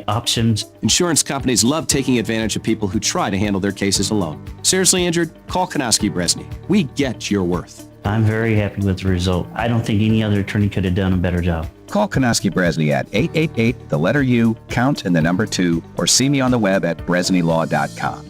options. Insurance companies love taking advantage of people who try to handle their cases alone. Seriously injured? Call Konowski Bresney. We get your worth. I'm very happy with the result. I don't think any other attorney could have done a better job. Call Konowski Bresney at 888, the letter U, count and the number 2, or see me on the web at bresneylaw.com.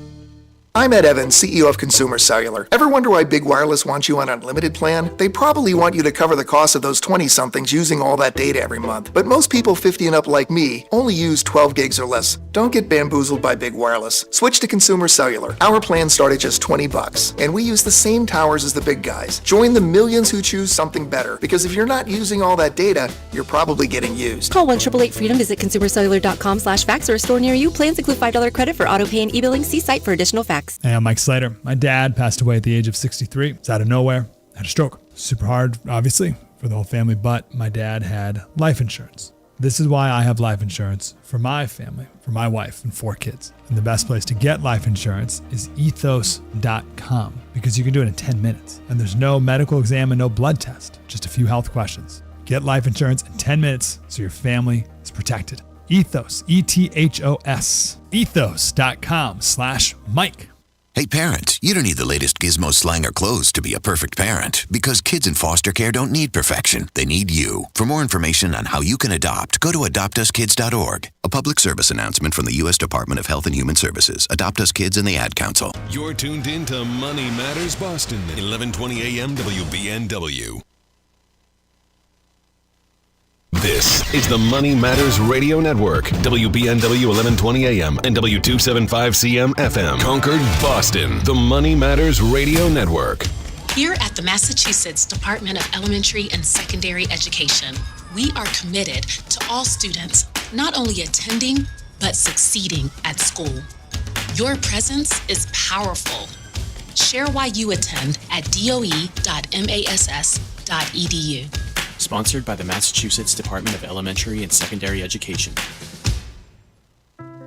I'm Ed Evans, CEO of Consumer Cellular. Ever wonder why Big Wireless wants you on an unlimited plan? They probably want you to cover the cost of those 20-somethings using all that data every month. But most people 50 and up like me only use 12 gigs or less. Don't get bamboozled by Big Wireless. Switch to Consumer Cellular. Our plans start at just $20, and we use the same towers as the big guys. Join the millions who choose something better, because if you're not using all that data, you're probably getting used. Call 1-888-FREEDOM, visit consumercellular.com/fax or a store near you. Plans include $5 credit for auto pay and e-billing. See site for additional facts. Hey, I'm Mike Slater. My dad passed away at the age of 63. It's out of nowhere. Had a stroke. Super hard, obviously, for the whole family, but my dad had life insurance. This is why I have life insurance for my family, for my wife and 4 kids. And the best place to get life insurance is ethos.com, because you can do it in 10 minutes. And there's no medical exam and no blood test, just a few health questions. Get life insurance in 10 minutes so your family is protected. Ethos, ETHOS, ethos.com/Mike. Hey parents, you don't need the latest gizmo, slang, or clothes to be a perfect parent, because kids in foster care don't need perfection. They need you. For more information on how you can adopt, go to adoptuskids.org. A public service announcement from the U.S. Department of Health and Human Services, Adopt Us Kids, and the Ad Council. You're tuned in to Money Matters Boston, 1120 AM WBNW. This is the Money Matters Radio Network, WBNW 1120 AM and W275CM FM, Concord, Boston. The Money Matters Radio Network. Here at the Massachusetts Department of Elementary and Secondary Education, we are committed to all students not only attending, but succeeding at school. Your presence is powerful. Share why you attend at doe.mass.edu. Sponsored by the Massachusetts Department of Elementary and Secondary Education.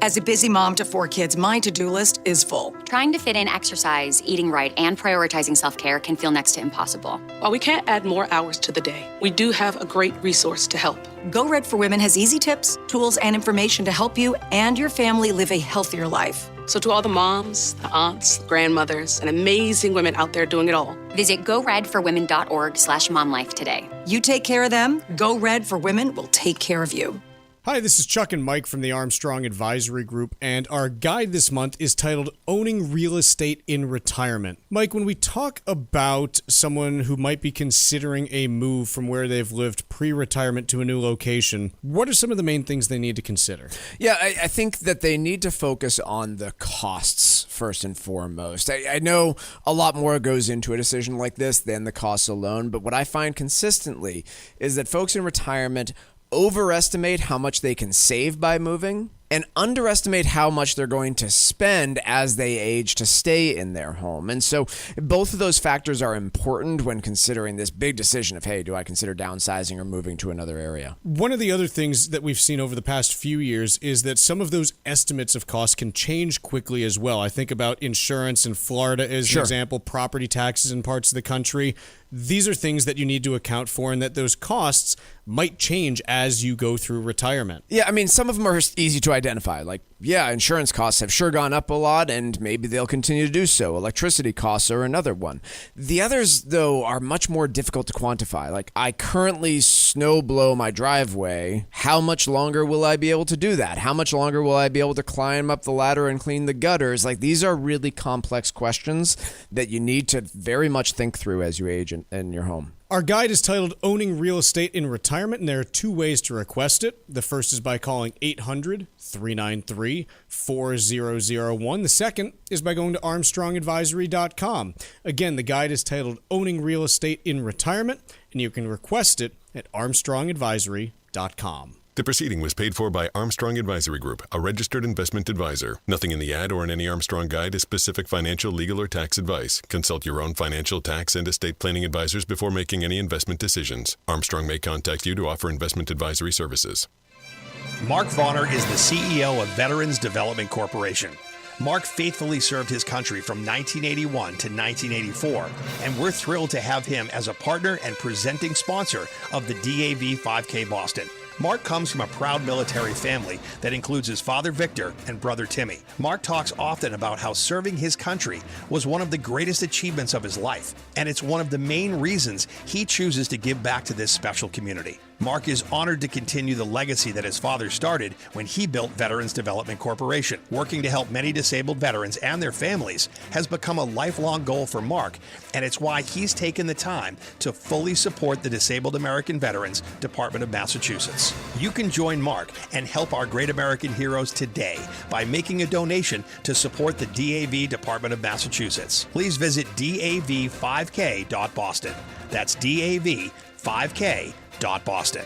As a busy mom to 4 kids, my to-do list is full. Trying to fit in exercise, eating right, and prioritizing self-care can feel next to impossible. While we can't add more hours to the day, we do have a great resource to help. Go Red for Women has easy tips, tools, and information to help you and your family live a healthier life. So to all the moms, the aunts, the grandmothers, and amazing women out there doing it all, visit goredforwomen.org/momlife today. You take care of them, Go Red for Women will take care of you. Hi, this is Chuck and Mike from the Armstrong Advisory Group, and our guide this month is titled Owning Real Estate in Retirement. Mike, when we talk about someone who might be considering a move from where they've lived pre-retirement to a new location, what are some of the main things they need to consider? Yeah, I think that they need to focus on the costs first and foremost. I know a lot more goes into a decision like this than the costs alone, but what I find consistently is that folks in retirement overestimate how much they can save by moving and underestimate how much they're going to spend as they age to stay in their home. And so both of those factors are important when considering this big decision of, hey, do I consider downsizing or moving to another area? One of the other things that we've seen over the past few years is that some of those estimates of costs can change quickly as well. I think about insurance in Florida as an example, property taxes in parts of the country. These are things that you need to account for, and that those costs might change as you go through retirement. Yeah, I mean, some of them are easy to identify. Like, yeah, insurance costs have sure gone up a lot, and maybe they'll continue to do so. Electricity costs are another one. The others, though, are much more difficult to quantify. Like, I currently snow blow my driveway. How much longer will I be able to do that? How much longer will I be able to climb up the ladder and clean the gutters? Like, these are really complex questions that you need to very much think through as you age in your home. Our guide is titled Owning Real Estate in Retirement, and there are 2 ways to request it. The first is by calling 800-393-4001. The second is by going to ArmstrongAdvisory.com. Again, the guide is titled Owning Real Estate in Retirement, and you can request it at ArmstrongAdvisory.com. The proceeding was paid for by Armstrong Advisory Group, a registered investment advisor. Nothing in the ad or in any Armstrong guide is specific financial, legal, or tax advice. Consult your own financial, tax, and estate planning advisors before making any investment decisions. Armstrong may contact you to offer investment advisory services. Mark Varner is the CEO of Veterans Development Corporation. Mark faithfully served his country from 1981 to 1984, and we're thrilled to have him as a partner and presenting sponsor of the DAV 5K Boston. Mark comes from a proud military family that includes his father Victor and brother Timmy. Mark talks often about how serving his country was one of the greatest achievements of his life, and it's one of the main reasons he chooses to give back to this special community. Mark is honored to continue the legacy that his father started when he built Veterans Development Corporation. Working to help many disabled veterans and their families has become a lifelong goal for Mark, and it's why he's taken the time to fully support the Disabled American Veterans Department of Massachusetts. You can join Mark and help our great American heroes today by making a donation to support the DAV Department of Massachusetts. Please visit dav5k.boston. That's dav5k.boston.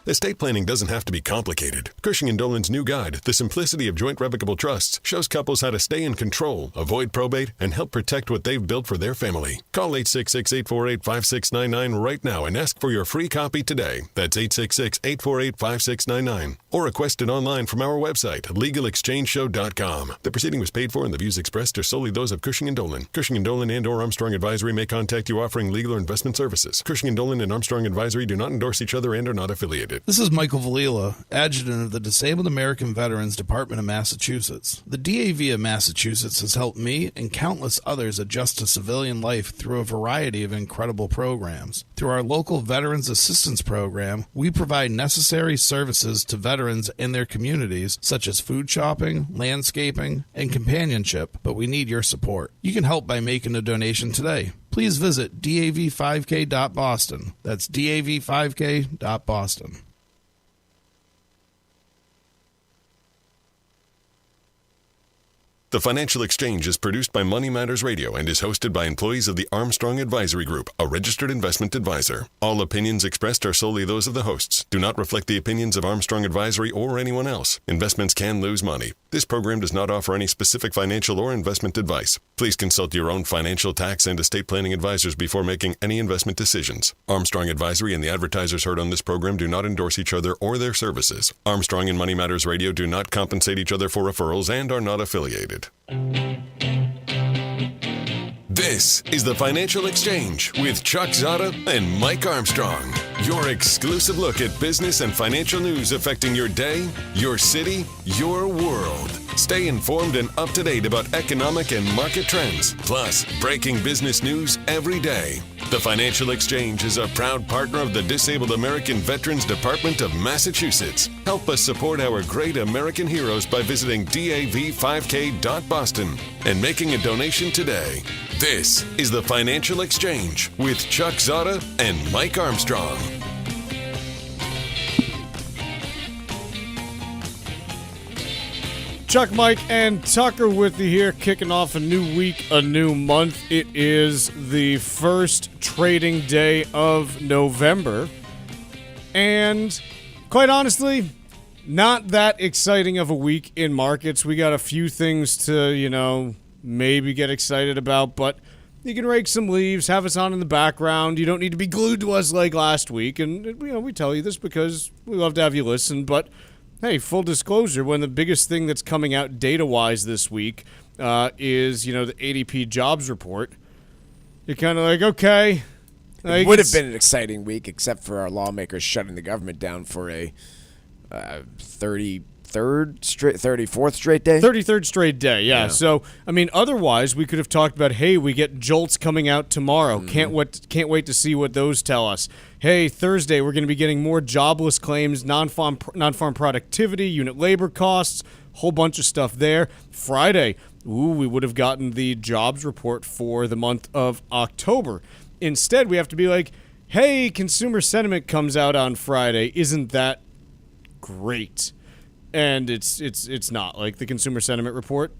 Estate planning doesn't have to be complicated. Cushing & Dolan's new guide, The Simplicity of Joint Revocable Trusts, shows couples how to stay in control, avoid probate, and help protect what they've built for their family. Call 866-848-5699 right now and ask for your free copy today. That's 866-848-5699. Or request it online from our website, LegalExchangeShow.com. The proceeding was paid for and the views expressed are solely those of Cushing & Dolan. Cushing & Dolan and or Armstrong Advisory may contact you offering legal or investment services. Cushing & Dolan and Armstrong Advisory do not endorse each other and are not affiliated. This is Michael Valila, Adjutant of the Disabled American Veterans Department of Massachusetts. The DAV of Massachusetts has helped me and countless others adjust to civilian life through a variety of incredible programs. Through our local Veterans Assistance Program, we provide necessary services to veterans and their communities, such as food shopping, landscaping, and companionship, but we need your support. You can help by making a donation today. Please visit dav5k.boston. That's dav5k.boston. The Financial Exchange is produced by Money Matters Radio and is hosted by employees of the Armstrong Advisory Group, a registered investment advisor. All opinions expressed are solely those of the hosts, do not reflect the opinions of Armstrong Advisory or anyone else. Investments can lose money. This program does not offer any specific financial or investment advice. Please consult your own financial, tax, and estate planning advisors before making any investment decisions. Armstrong Advisory and the advertisers heard on this program do not endorse each other or their services. Armstrong and Money Matters Radio do not compensate each other for referrals and are not affiliated. This is the Financial Exchange with Chuck Zodda and Mike Armstrong. Your exclusive look at business and financial news affecting your day, your city, your world. Stay informed and up to date about economic and market trends, plus breaking business news every day. The Financial Exchange is a proud partner of the Disabled American Veterans Department of Massachusetts. Help us support our great American heroes by visiting dav5k.boston and making a donation today. This is the Financial Exchange with Chuck Zodda and Mike Armstrong. Chuck, Mike, and Tucker with you here, kicking off a new week, a new month. It is the first trading day of November. And quite honestly, not that exciting of a week in markets. We got a few things to, maybe get excited about, but you can rake some leaves, have us on in the background. You don't need to be glued to us like last week. And, we tell you this because we love to have you listen, but hey, full disclosure, one of the biggest thing that's coming out data-wise this week is, the ADP jobs report. You're kind of like, okay. It would have been an exciting week, except for our lawmakers shutting the government down for a 34th straight day? 33rd straight day, yeah. So, otherwise, we could have talked about, hey, we get JOLTS coming out tomorrow. Mm-hmm. Can't wait to see what those tell us. Hey, Thursday, we're going to be getting more jobless claims, non-farm productivity, unit labor costs, whole bunch of stuff there. Friday, we would have gotten the jobs report for the month of October. Instead, we have to be like, hey, consumer sentiment comes out on Friday. Isn't that great? And it's not. Like the consumer sentiment report,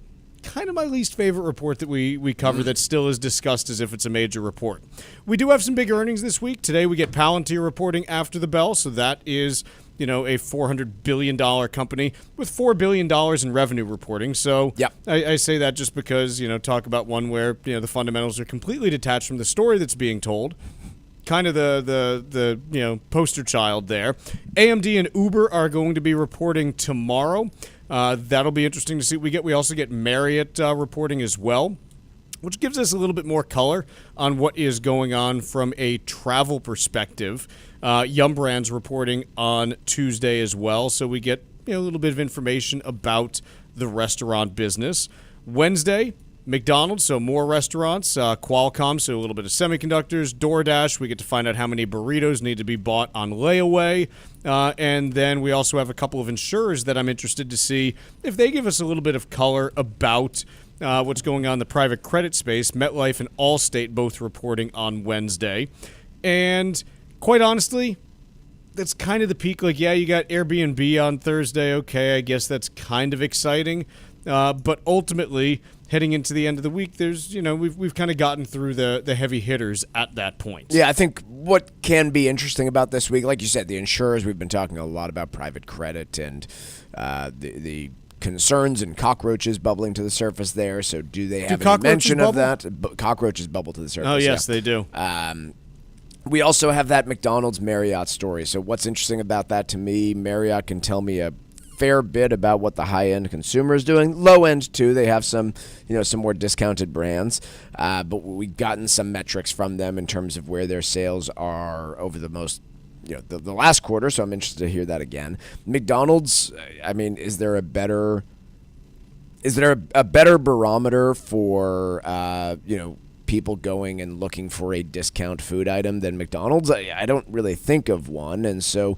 kind of my least favorite report that we cover that still is discussed as if it's a major report. We do have some big earnings this week. Today we get Palantir reporting after the bell, so that is, a $400 billion company with $4 billion in revenue reporting. So yep. I say that just because, talk about one where, the fundamentals are completely detached from the story that's being told. Kind of the poster child there. AMD and Uber are going to be reporting tomorrow. That'll be interesting to see what we get. We also get Marriott reporting as well. which gives us a little bit more color on what is going on from a travel perspective. Yum Brands reporting on Tuesday as well, so we get a little bit of information about the restaurant business. Wednesday, McDonald's, so more restaurants. Qualcomm, so a little bit of semiconductors. DoorDash, we get to find out how many burritos need to be bought on layaway. And then we also have a couple of insurers that I'm interested to see if they give us a little bit of color about what's going on in the private credit space. MetLife and Allstate both reporting on Wednesday. And quite honestly, that's kind of the peak. Like, yeah, you got Airbnb on Thursday. Okay, I guess that's kind of exciting. But ultimately, heading into the end of the week, there's, we've kind of gotten through the heavy hitters at that point. Yeah, I think what can be interesting about this week, like you said, the insurers, we've been talking a lot about private credit and the concerns and cockroaches bubbling to the surface there. So do they have any mention of that? Cockroaches bubble to the surface. Oh, yes, they do. We also have that McDonald's Marriott story. So what's interesting about that to me, Marriott can tell me a fair bit about what the high-end consumer is doing. Low-end, too. They have some, some more discounted brands. But we've gotten some metrics from them in terms of where their sales are over the most, the last quarter. So I'm interested to hear that again. McDonald's, I mean, is there a better barometer for, people going and looking for a discount food item than McDonald's? I don't really think of one. And so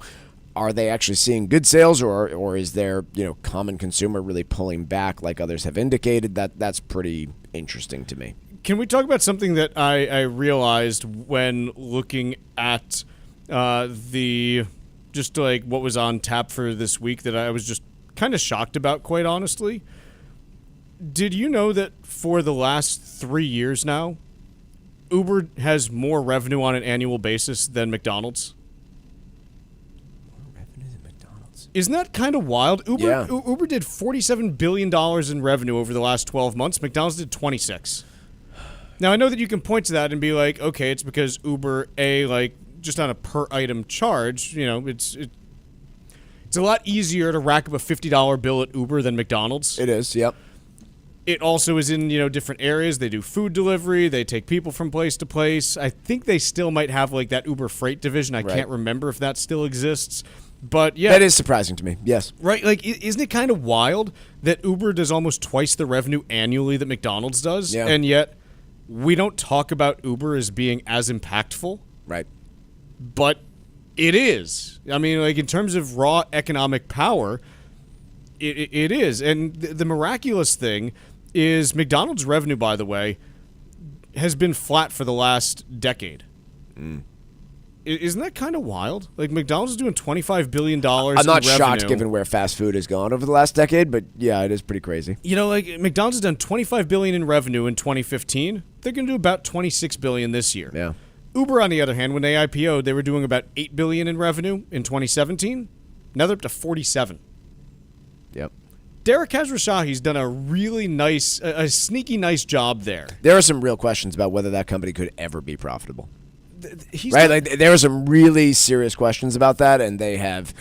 are they actually seeing good sales, or is their common consumer really pulling back like others have indicated? That's pretty interesting to me. Can we talk about something that I realized when looking at just like what was on tap for this week that I was just kind of shocked about, quite honestly? Did you know that for the last 3 years now, Uber has more revenue on an annual basis than McDonald's? Isn't that kind of wild? Uber did $47 billion in revenue over the last 12 months. McDonald's did 26. Now, I know that you can point to that and be like, okay, it's because Uber, just on a per item charge, it's a lot easier to rack up a $50 bill at Uber than McDonald's. It is, yep. It also is in, different areas. They do food delivery. They take people from place to place. I think they still might have that Uber Freight division. I can't remember if that still exists. But yeah, that is surprising to me. Yes. Right. Isn't it kind of wild that Uber does almost twice the revenue annually that McDonald's does? Yeah. And yet we don't talk about Uber as being as impactful. Right. But it is. I mean, in terms of raw economic power, it is. And the miraculous thing is McDonald's revenue, by the way, has been flat for the last decade. Isn't that kind of wild? McDonald's is doing $25 billion I'm not in shocked revenue. given where fast food has gone over the last decade, but yeah, it is pretty crazy. McDonald's has done $25 billion in revenue in 2015. They're going to do about $26 billion this year. Yeah. Uber, on the other hand, when they IPO'd, they were doing about $8 billion in revenue in 2017. Now they're up to 47. Yep. Derek Khosrowshahi's done a really nice, a sneaky nice job there. There are some real questions about whether that company could ever be profitable. There are some really serious questions about that, and they have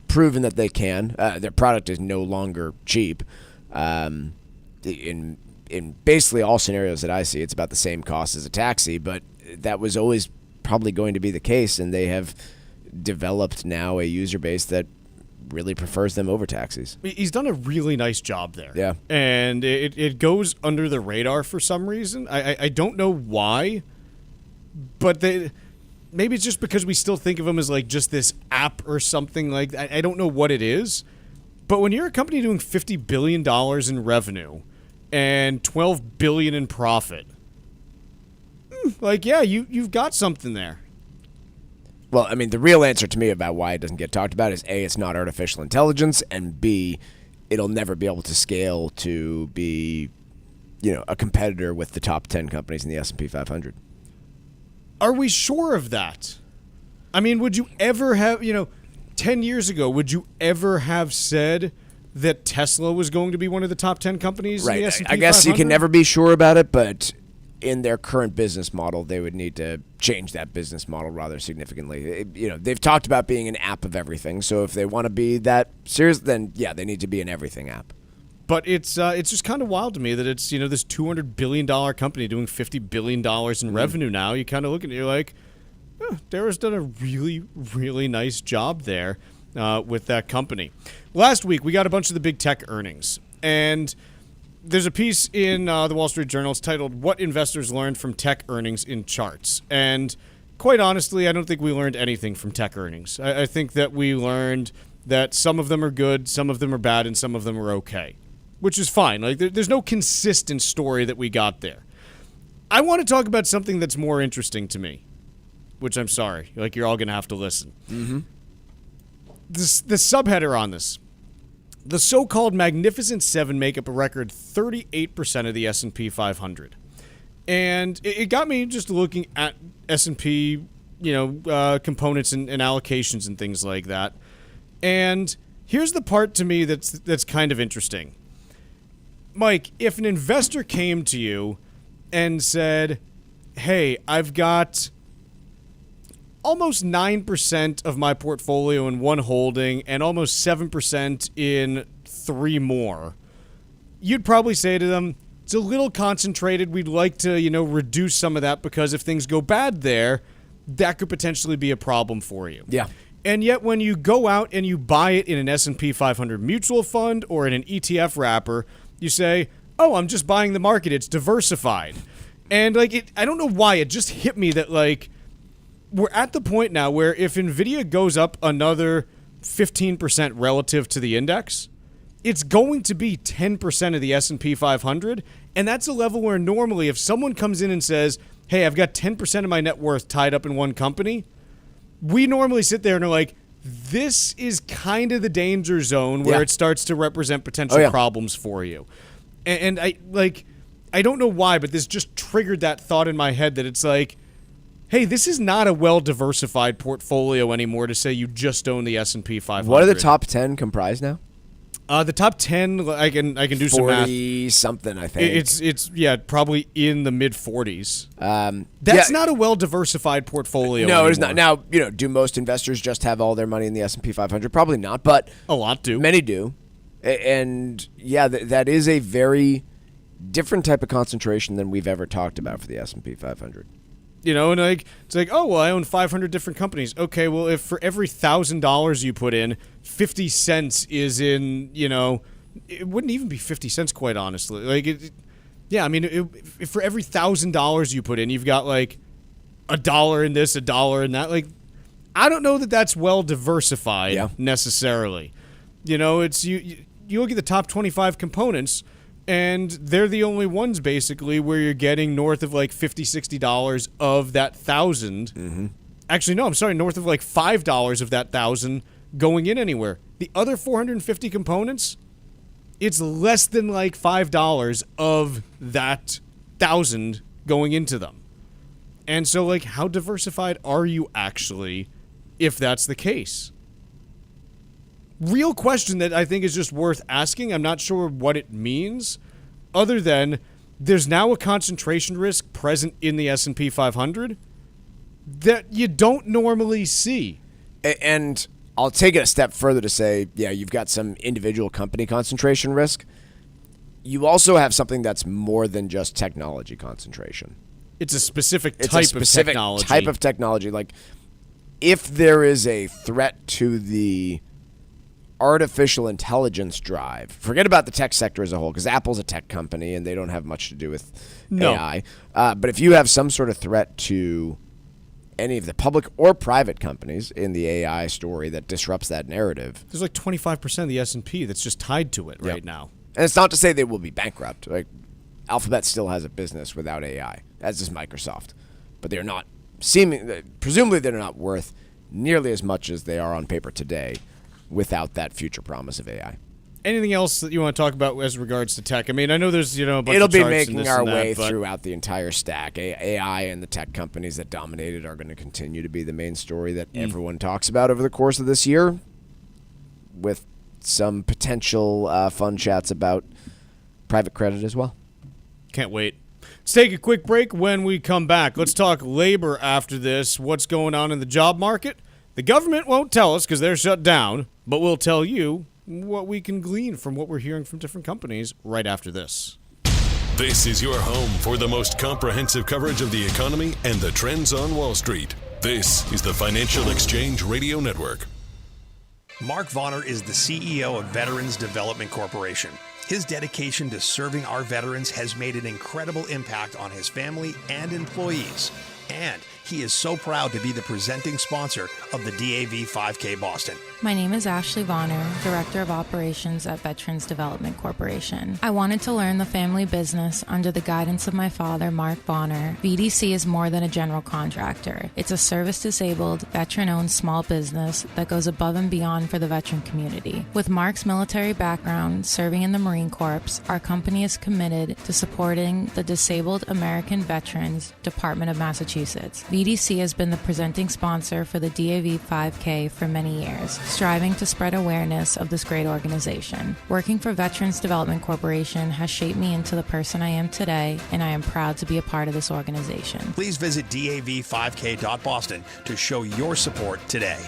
proven that they can. Their product is no longer cheap. In basically all scenarios that I see, it's about the same cost as a taxi, but that was always probably going to be the case, and they have developed now a user base that really prefers them over taxis. He's done a really nice job there. Yeah. And it goes under the radar for some reason. I don't know why, but maybe it's just because we still think of him as just this app or something. I don't know what it is. But when you're a company doing $50 billion in revenue and $12 billion in profit, you've got something there. Well, I mean, the real answer to me about why it doesn't get talked about is A, it's not artificial intelligence, and B, it'll never be able to scale to be, a competitor with the top 10 companies in the S&P 500. Are we sure of that? I mean, would you ever have, 10 years ago, would you ever have said that Tesla was going to be one of the top 10 companies in the S&P 500? I guess you can never be sure about it, but in their current business model, they would need to change that business model rather significantly. They've talked about being an app of everything, so if they want to be that serious, then yeah, they need to be an everything app. But it's just kind of wild to me that it's, this $200 billion company doing $50 billion in revenue now. You kind of look at it, you're like, Dara's done a really, really nice job there with that company. Last week, we got a bunch of the big tech earnings. And there's a piece in the Wall Street Journal. It's titled, What Investors Learned from Tech Earnings in Charts. And quite honestly, I don't think we learned anything from tech earnings. I think that we learned that some of them are good, some of them are bad, and some of them are okay, which is fine. Like there's no consistent story that we got there. I want to talk about something that's more interesting to me, which I'm sorry, like you're all going to have to listen. Mm-hmm. The subheader on this, the so-called Magnificent Seven make up a record 38% of the S&P 500. And it got me just looking at S&P, components and allocations and things like that. And here's the part to me that's kind of interesting. Mike, if an investor came to you and said, hey, I've got almost 9% of my portfolio in one holding and almost 7% in three more, you'd probably say to them, it's a little concentrated. We'd like to, reduce some of that because if things go bad there, that could potentially be a problem for you. Yeah. And yet when you go out and you buy it in an S&P 500 mutual fund or in an ETF wrapper, you say, oh, I'm just buying the market. It's diversified. And I don't know why it just hit me that we're at the point now where if NVIDIA goes up another 15% relative to the index, it's going to be 10% of the S&P 500. And that's a level where normally if someone comes in and says, hey, I've got 10% of my net worth tied up in one company, we normally sit there and are like, this is kind of the danger zone where it starts to represent potential problems for you. And I don't know why, but this just triggered that thought in my head that it's like, hey, this is not a well-diversified portfolio anymore to say you just own the S&P 500. What are the top 10 comprised now? The top 10, I can do some math. 40 something, I think. It's probably in the mid 40s. That's not a well-diversified portfolio. No, anymore. it is not. Now, do most investors just have all their money in the S&P 500? Probably not, but a lot do. Many do. And that is a very different type of concentration than we've ever talked about for the S&P 500. And it's like, oh, well, I own 500 different companies. Okay, well, if for every $1,000 you put in, 50 cents is in, it wouldn't even be 50 cents, quite honestly. If for every $1,000 you put in, you've got $1 in this, $1 in that. I don't know that that's well diversified necessarily. It's you look at the top 25 components. And they're the only ones, basically, where you're getting north of $50, $60 of that 1,000. Mm-hmm. Actually, no, I'm sorry, north of $5 of that 1,000 going in anywhere. The other 450 components, it's less than $5 of that 1,000 going into them. And so, how diversified are you actually if that's the case? Real question that I think is just worth asking. I'm not sure what it means, other than there's now a concentration risk present in the S&P 500 that you don't normally see. And I'll take it a step further to say, you've got some individual company concentration risk. You also have something that's more than just technology concentration. It's a specific type of technology. Type of technology. If there is a threat to the artificial intelligence drive, forget about the tech sector as a whole, because Apple's a tech company and they don't have much to do with AI. But if you have some sort of threat to any of the public or private companies in the AI story that disrupts that narrative, there's 25% of the S&P that's just tied to it right now. And it's not to say they will be bankrupt. Alphabet still has a business without AI, as does Microsoft. But they're not presumably they're not worth nearly as much as they are on paper today without that future promise of AI. Anything else that you want to talk about as regards to tech? I mean, I know there's a bunch It'll of be charts making and our and way that, throughout the entire stack. AI and the tech companies that dominated are going to continue to be the main story that everyone talks about over the course of this year, with some potential fun chats about private credit as well. Can't wait. Let's take a quick break. When we come back, let's talk labor after this. What's going on in the job market? The government won't tell us because they're shut down, but we'll tell you what we can glean from what we're hearing from different companies right after this. This is your home for the most comprehensive coverage of the economy and the trends on Wall Street. This is the Financial Exchange Radio Network. Mark Vonner is the CEO of Veterans Development Corporation. His dedication to serving our veterans has made an incredible impact on his family and employees. And he is so proud to be the presenting sponsor of the DAV 5K Boston. My name is Ashley Vonner, Director of Operations at Veterans Development Corporation. I wanted to learn the family business under the guidance of my father, Mark Vonner. VDC is more than a general contractor. It's a service-disabled, veteran-owned small business that goes above and beyond for the veteran community. With Mark's military background, serving in the Marine Corps, our company is committed to supporting the Disabled American Veterans Department of Massachusetts. VDC has been the presenting sponsor for the DAV 5K for many years, striving to spread awareness of this great organization. Working for Veterans Development Corporation has shaped me into the person I am today, and I am proud to be a part of this organization. Please visit dav5k.boston to show your support today.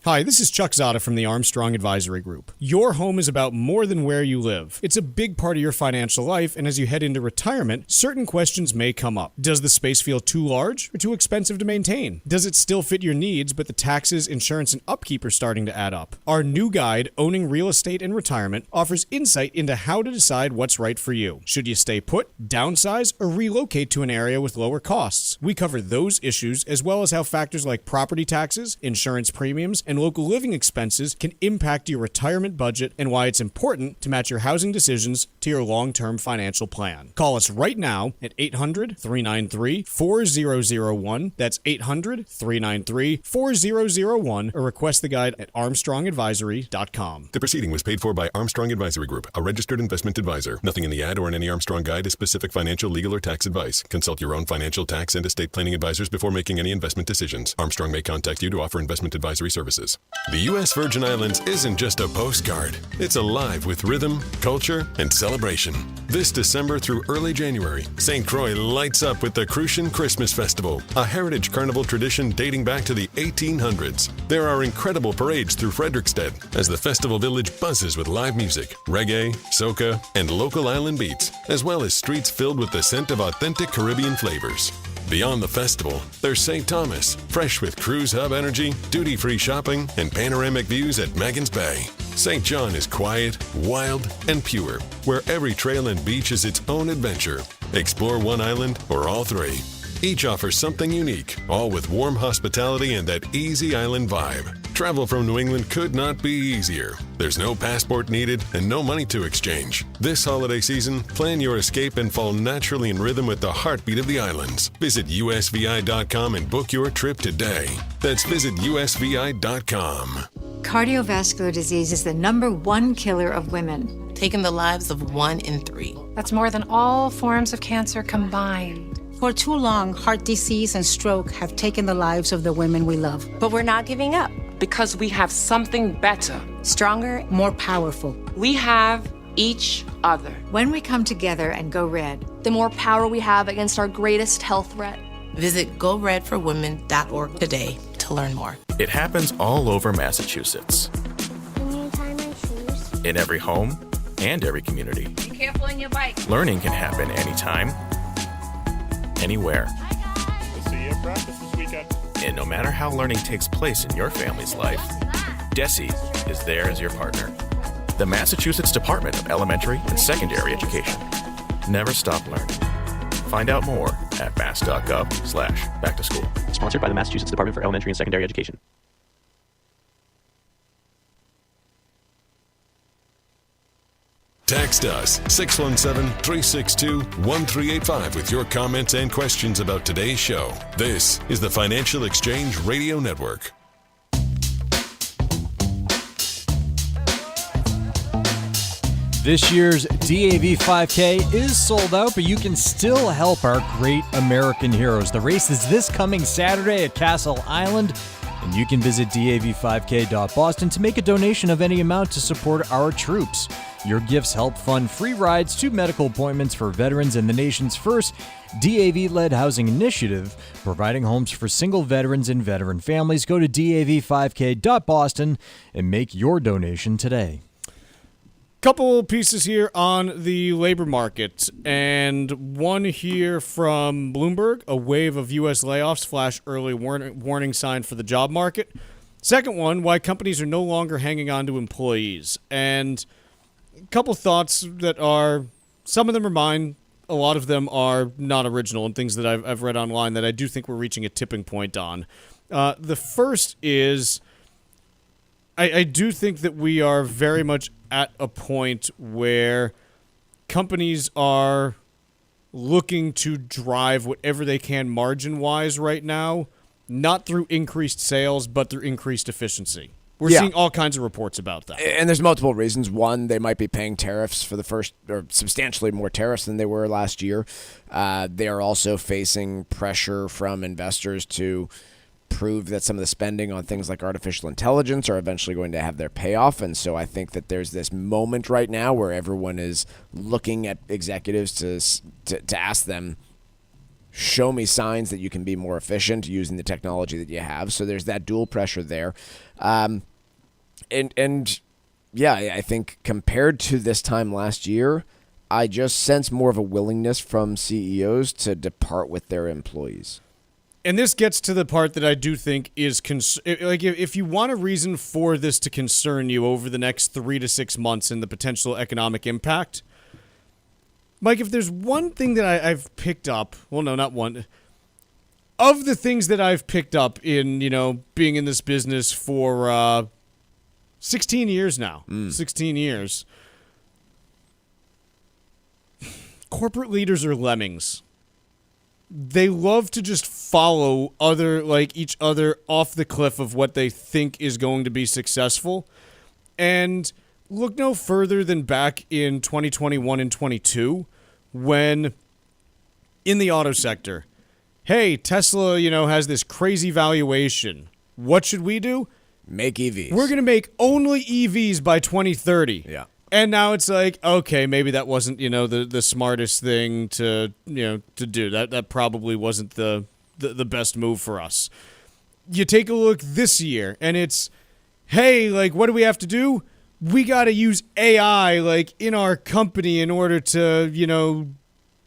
Hi, this is Chuck Zodda from the Armstrong Advisory Group. Your home is about more than where you live. It's a big part of your financial life, and as you head into retirement, certain questions may come up. Does the space feel too large or too expensive to maintain? Does it still fit your needs, but the taxes, insurance, and upkeep are starting to add up? Our new guide, Owning Real Estate in Retirement, offers insight into how to decide what's right for you. Should you stay put, downsize, or relocate to an area with lower costs? We cover those issues, as well as how factors like property taxes, insurance premiums, and local living expenses can impact your retirement budget, and why it's important to match your housing decisions to your long-term financial plan. Call us right now at 800-393-4001. That's 800-393-4001, or request the guide at armstrongadvisory.com. The proceeding was paid for by Armstrong Advisory Group, a registered investment advisor. Nothing in the ad or in any Armstrong guide is specific financial, legal, or tax advice. Consult your own financial, tax, and estate planning advisors before making any investment decisions. Armstrong may contact you to offer investment advisory services. The U.S. Virgin Islands isn't just a postcard. It's alive with rhythm, culture, and celebration. This December through early January, St. Croix lights up with the Crucian Christmas Festival, a heritage carnival tradition dating back to the 1800s. There are incredible parades through Frederiksted as the festival village buzzes with live music, reggae, soca, and local island beats, as well as streets filled with the scent of authentic Caribbean flavors. Beyond the festival, there's St. Thomas, fresh with cruise hub energy, duty-free shopping, and panoramic views at Maggins Bay. St. John is quiet, wild, and pure, where every trail and beach is its own adventure. Explore one island or all three. Each offers something unique, all with warm hospitality and that easy island vibe. Travel from New England could not be easier. There's no passport needed and no money to exchange. This holiday season, plan your escape and fall naturally in rhythm with the heartbeat of the islands. Visit usvi.com and book your trip today. That's visit usvi.com. Cardiovascular disease is the #1 killer of women, taking the lives of 1 in 3. That's more than all forms of cancer combined. For too long, heart disease and stroke have taken the lives of the women we love. But we're not giving up, because we have something better. Stronger, more powerful. We have each other. When we come together and go red, the more power we have against our greatest health threat. Visit GoRedForWomen.org today to learn more. It happens all over Massachusetts. Can you tie my shoes? In every home and every community. Be careful on your bike. Learning can happen anytime, anywhere. We'll see you at practice this weekend. And no matter how learning takes place in your family's life, DESE is there as your partner. The Massachusetts Department of Elementary and Secondary Education. Never stop learning. Find out more at mass.gov/back-to-school. Sponsored by the Massachusetts Department for Elementary and Secondary Education. Text us 617-362-1385 with your comments and questions about today's show. This is the Financial Exchange Radio Network. This year's DAV 5K is sold out, but you can still help our great American heroes. The race is this coming Saturday at Castle Island. And you can visit dav5k.boston to make a donation of any amount to support our troops. Your gifts help fund free rides to medical appointments for veterans in the nation's first DAV-led housing initiative, providing homes for single veterans and veteran families. Go to dav5k.boston and make your donation today. Couple pieces here on the labor market, and one here from Bloomberg: a wave of U.S. layoffs flash early warning sign for the job market. Second one: why companies are no longer hanging on to employees. And a couple thoughts that are, some of them are mine, a lot of them are not original and things that I've read online that I do think we're reaching a tipping point on. The first is, I do think that we are very much at a point where companies are looking to drive whatever they can margin-wise right now, not through increased sales, but through increased efficiency. We're seeing all kinds of reports about that. And there's multiple reasons. One, they might be paying tariffs for the first, or substantially more tariffs than they were last year. They are also facing pressure from investors to prove that some of the spending on things like artificial intelligence are eventually going to have their payoff. And so I think that there's this moment right now where everyone is looking at executives to ask them, show me signs that you can be more efficient using the technology that you have. So there's that dual pressure there. And yeah, I think compared to this time last year, I just sense more of a willingness from CEOs to depart with their employees. And this gets to the part that I do think is, like, if you want a reason for this to concern you over the next 3 to 6 months and the potential economic impact, Mike, if there's one thing that I've picked up, well, no, not one, of the things that I've picked up in, being in this business for 16 years now, 16 years, corporate leaders are lemmings. They love to just follow each other off the cliff of what they think is going to be successful. And look no further than back in 2021 and 22, when in the auto sector, hey, Tesla, has this crazy valuation. What should we do? Make EVs. We're going to make only EVs by 2030. Yeah. And now it's like, okay, maybe that wasn't, the smartest thing to do. That probably wasn't the best move for us. You take a look this year, and it's, hey, what do we have to do? We got to use AI, in our company in order to,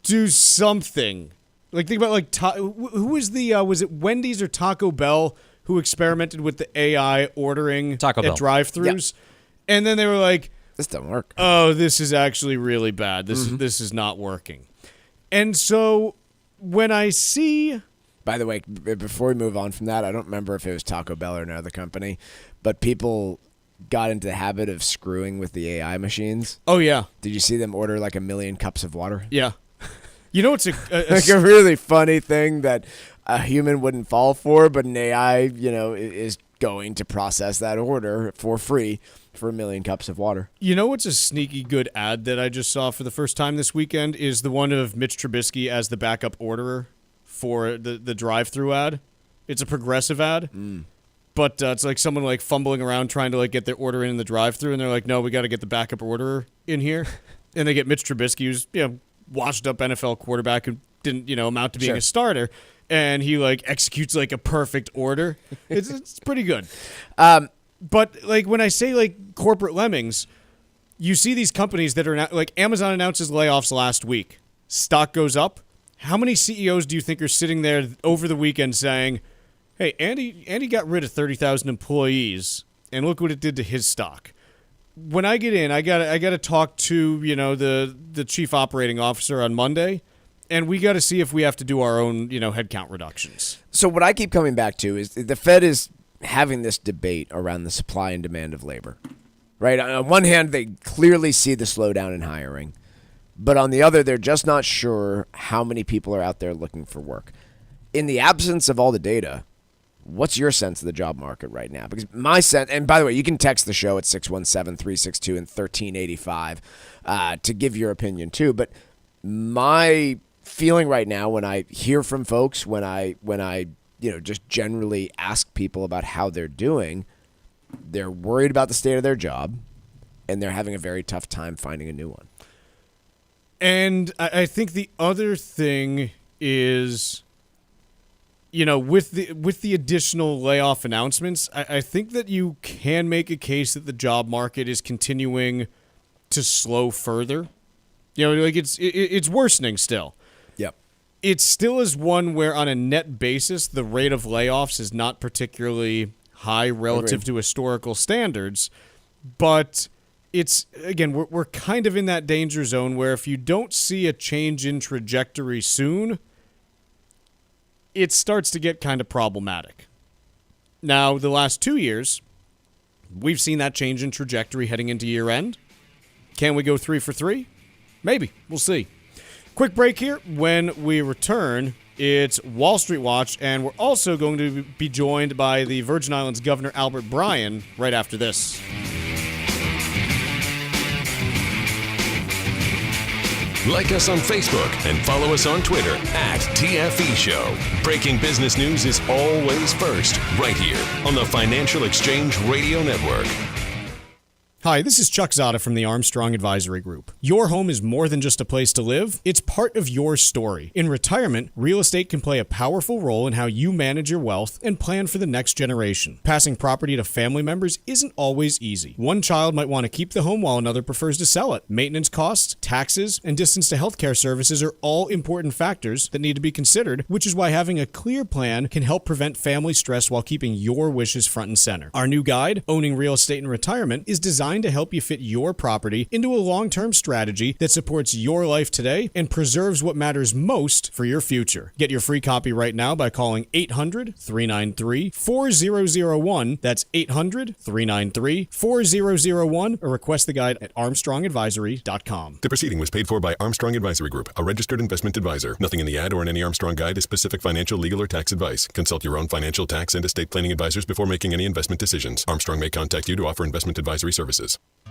do something. Think about, who was was it Wendy's or Taco Bell who experimented with the AI ordering Taco Bell at drive-thrus? Yeah. And then they were like, this doesn't work. Oh, this is actually really bad. This is not working. And so when I see... By the way, before we move on from that, I don't remember if it was Taco Bell or another company, but people got into the habit of screwing with the AI machines. Oh, yeah. Did you see them order 1 million cups of water? Yeah. It's a really funny thing that a human wouldn't fall for, but an AI, is going to process that order for free for 1 million cups of water. What's a sneaky good ad that I just saw for the first time this weekend is the one of Mitch Trubisky as the backup orderer for the drive-through ad. It's a progressive ad, but it's someone fumbling around trying to get their order in the drive-through, and they're like, no, we got to get the backup orderer in here. And they get Mitch Trubisky, who's washed-up NFL quarterback who didn't amount to being a starter, and he executes a perfect order. It's pretty good. But when I say corporate lemmings, you see these companies that are now, Amazon announces layoffs last week. Stock goes up. How many CEOs do you think are sitting there over the weekend saying, "Hey, Andy got rid of 30,000 employees, and look what it did to his stock." When I get in, I got to talk to the chief operating officer on Monday, and we got to see if we have to do our own headcount reductions. So what I keep coming back to is the Fed is having this debate around the supply and demand of labor, right? On one hand, they clearly see the slowdown in hiring, but on the other, they're just not sure how many people are out there looking for work. In the absence of all the data, what's your sense of the job market right now? Because my sense, and by the way, you can text the show at 617-362 and 1385 to give your opinion too, but my feeling right now when I hear from folks, when I just generally ask people about how they're doing, they're worried about the state of their job, and they're having a very tough time finding a new one. And I think the other thing is, with the additional layoff announcements, I think that you can make a case that the job market is continuing to slow further. It's worsening still. Yep. It still is one where on a net basis, the rate of layoffs is not particularly high relative to historical standards, but it's, again, we're kind of in that danger zone where if you don't see a change in trajectory soon, it starts to get kind of problematic. Now, the last 2 years, we've seen that change in trajectory heading into year end. Can we go 3 for 3? Maybe. We'll see. Quick break here. When we return, it's Wall Street Watch, and we're also going to be joined by the Virgin Islands Governor Albert Bryan right after this. Like us on Facebook and follow us on Twitter @TFE Show. Breaking business news is always first, right here on the Financial Exchange Radio Network. Hi, this is Chuck Zodda from the Armstrong Advisory Group. Your home is more than just a place to live. It's part of your story. In retirement, real estate can play a powerful role in how you manage your wealth and plan for the next generation. Passing property to family members isn't always easy. One child might want to keep the home while another prefers to sell it. Maintenance costs, taxes, and distance to healthcare services are all important factors that need to be considered, which is why having a clear plan can help prevent family stress while keeping your wishes front and center. Our new guide, Owning Real Estate in Retirement, is designed to help you fit your property into a long-term strategy that supports your life today and preserves what matters most for your future. Get your free copy right now by calling 800-393-4001. That's 800-393-4001, or request the guide at armstrongadvisory.com. The proceeding was paid for by Armstrong Advisory Group, a registered investment advisor. Nothing in the ad or in any Armstrong guide is specific financial, legal, or tax advice. Consult your own financial, tax, and estate planning advisors before making any investment decisions. Armstrong may contact you to offer investment advisory services.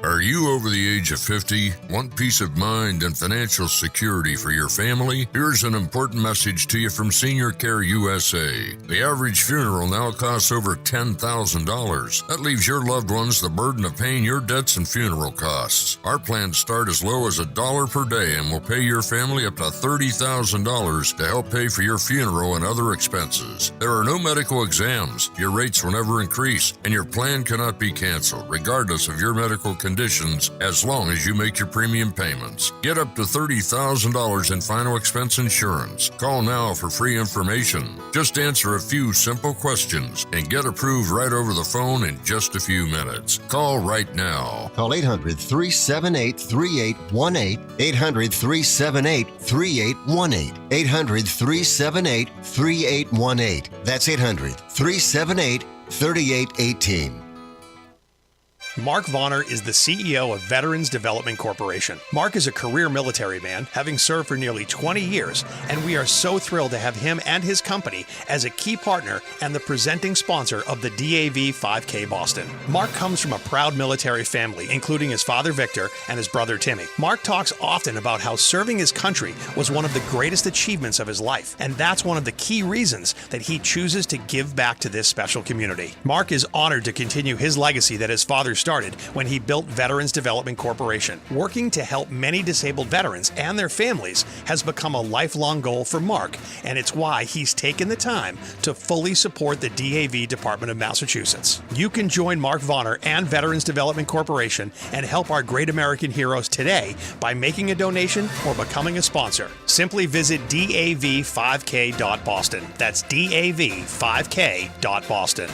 Are you over the age of 50? Want peace of mind and financial security for your family? Here's an important message to you from Senior Care USA. The average funeral now costs over $10,000. That leaves your loved ones the burden of paying your debts and funeral costs. Our plans start as low as $1 per day and will pay your family up to $30,000 to help pay for your funeral and other expenses. There are no medical exams. Your rates will never increase, and your plan cannot be canceled, regardless of your medical conditions, as long as you make your premium payments. Get up to $30,000 in final expense insurance. Call now for free information. Just answer a few simple questions and get approved right over the phone in just a few minutes. Call right now. Call 800-378-3818. 800-378-3818. 800-378-3818. That's 800-378-3818. Mark Vonner is the CEO of Veterans Development Corporation. Mark is a career military man, having served for nearly 20 years, and we are so thrilled to have him and his company as a key partner and the presenting sponsor of the DAV 5K Boston. Mark comes from a proud military family, including his father Victor and his brother Timmy. Mark talks often about how serving his country was one of the greatest achievements of his life, and that's one of the key reasons that he chooses to give back to this special community. Mark is honored to continue his legacy that his father started when he built Veterans Development Corporation. Working to help many disabled veterans and their families has become a lifelong goal for Mark, and it's why he's taken the time to fully support the DAV Department of Massachusetts. You can join Mark Vonner and Veterans Development Corporation and help our great American heroes today by making a donation or becoming a sponsor. Simply visit dav5k.boston. That's dav5k.boston.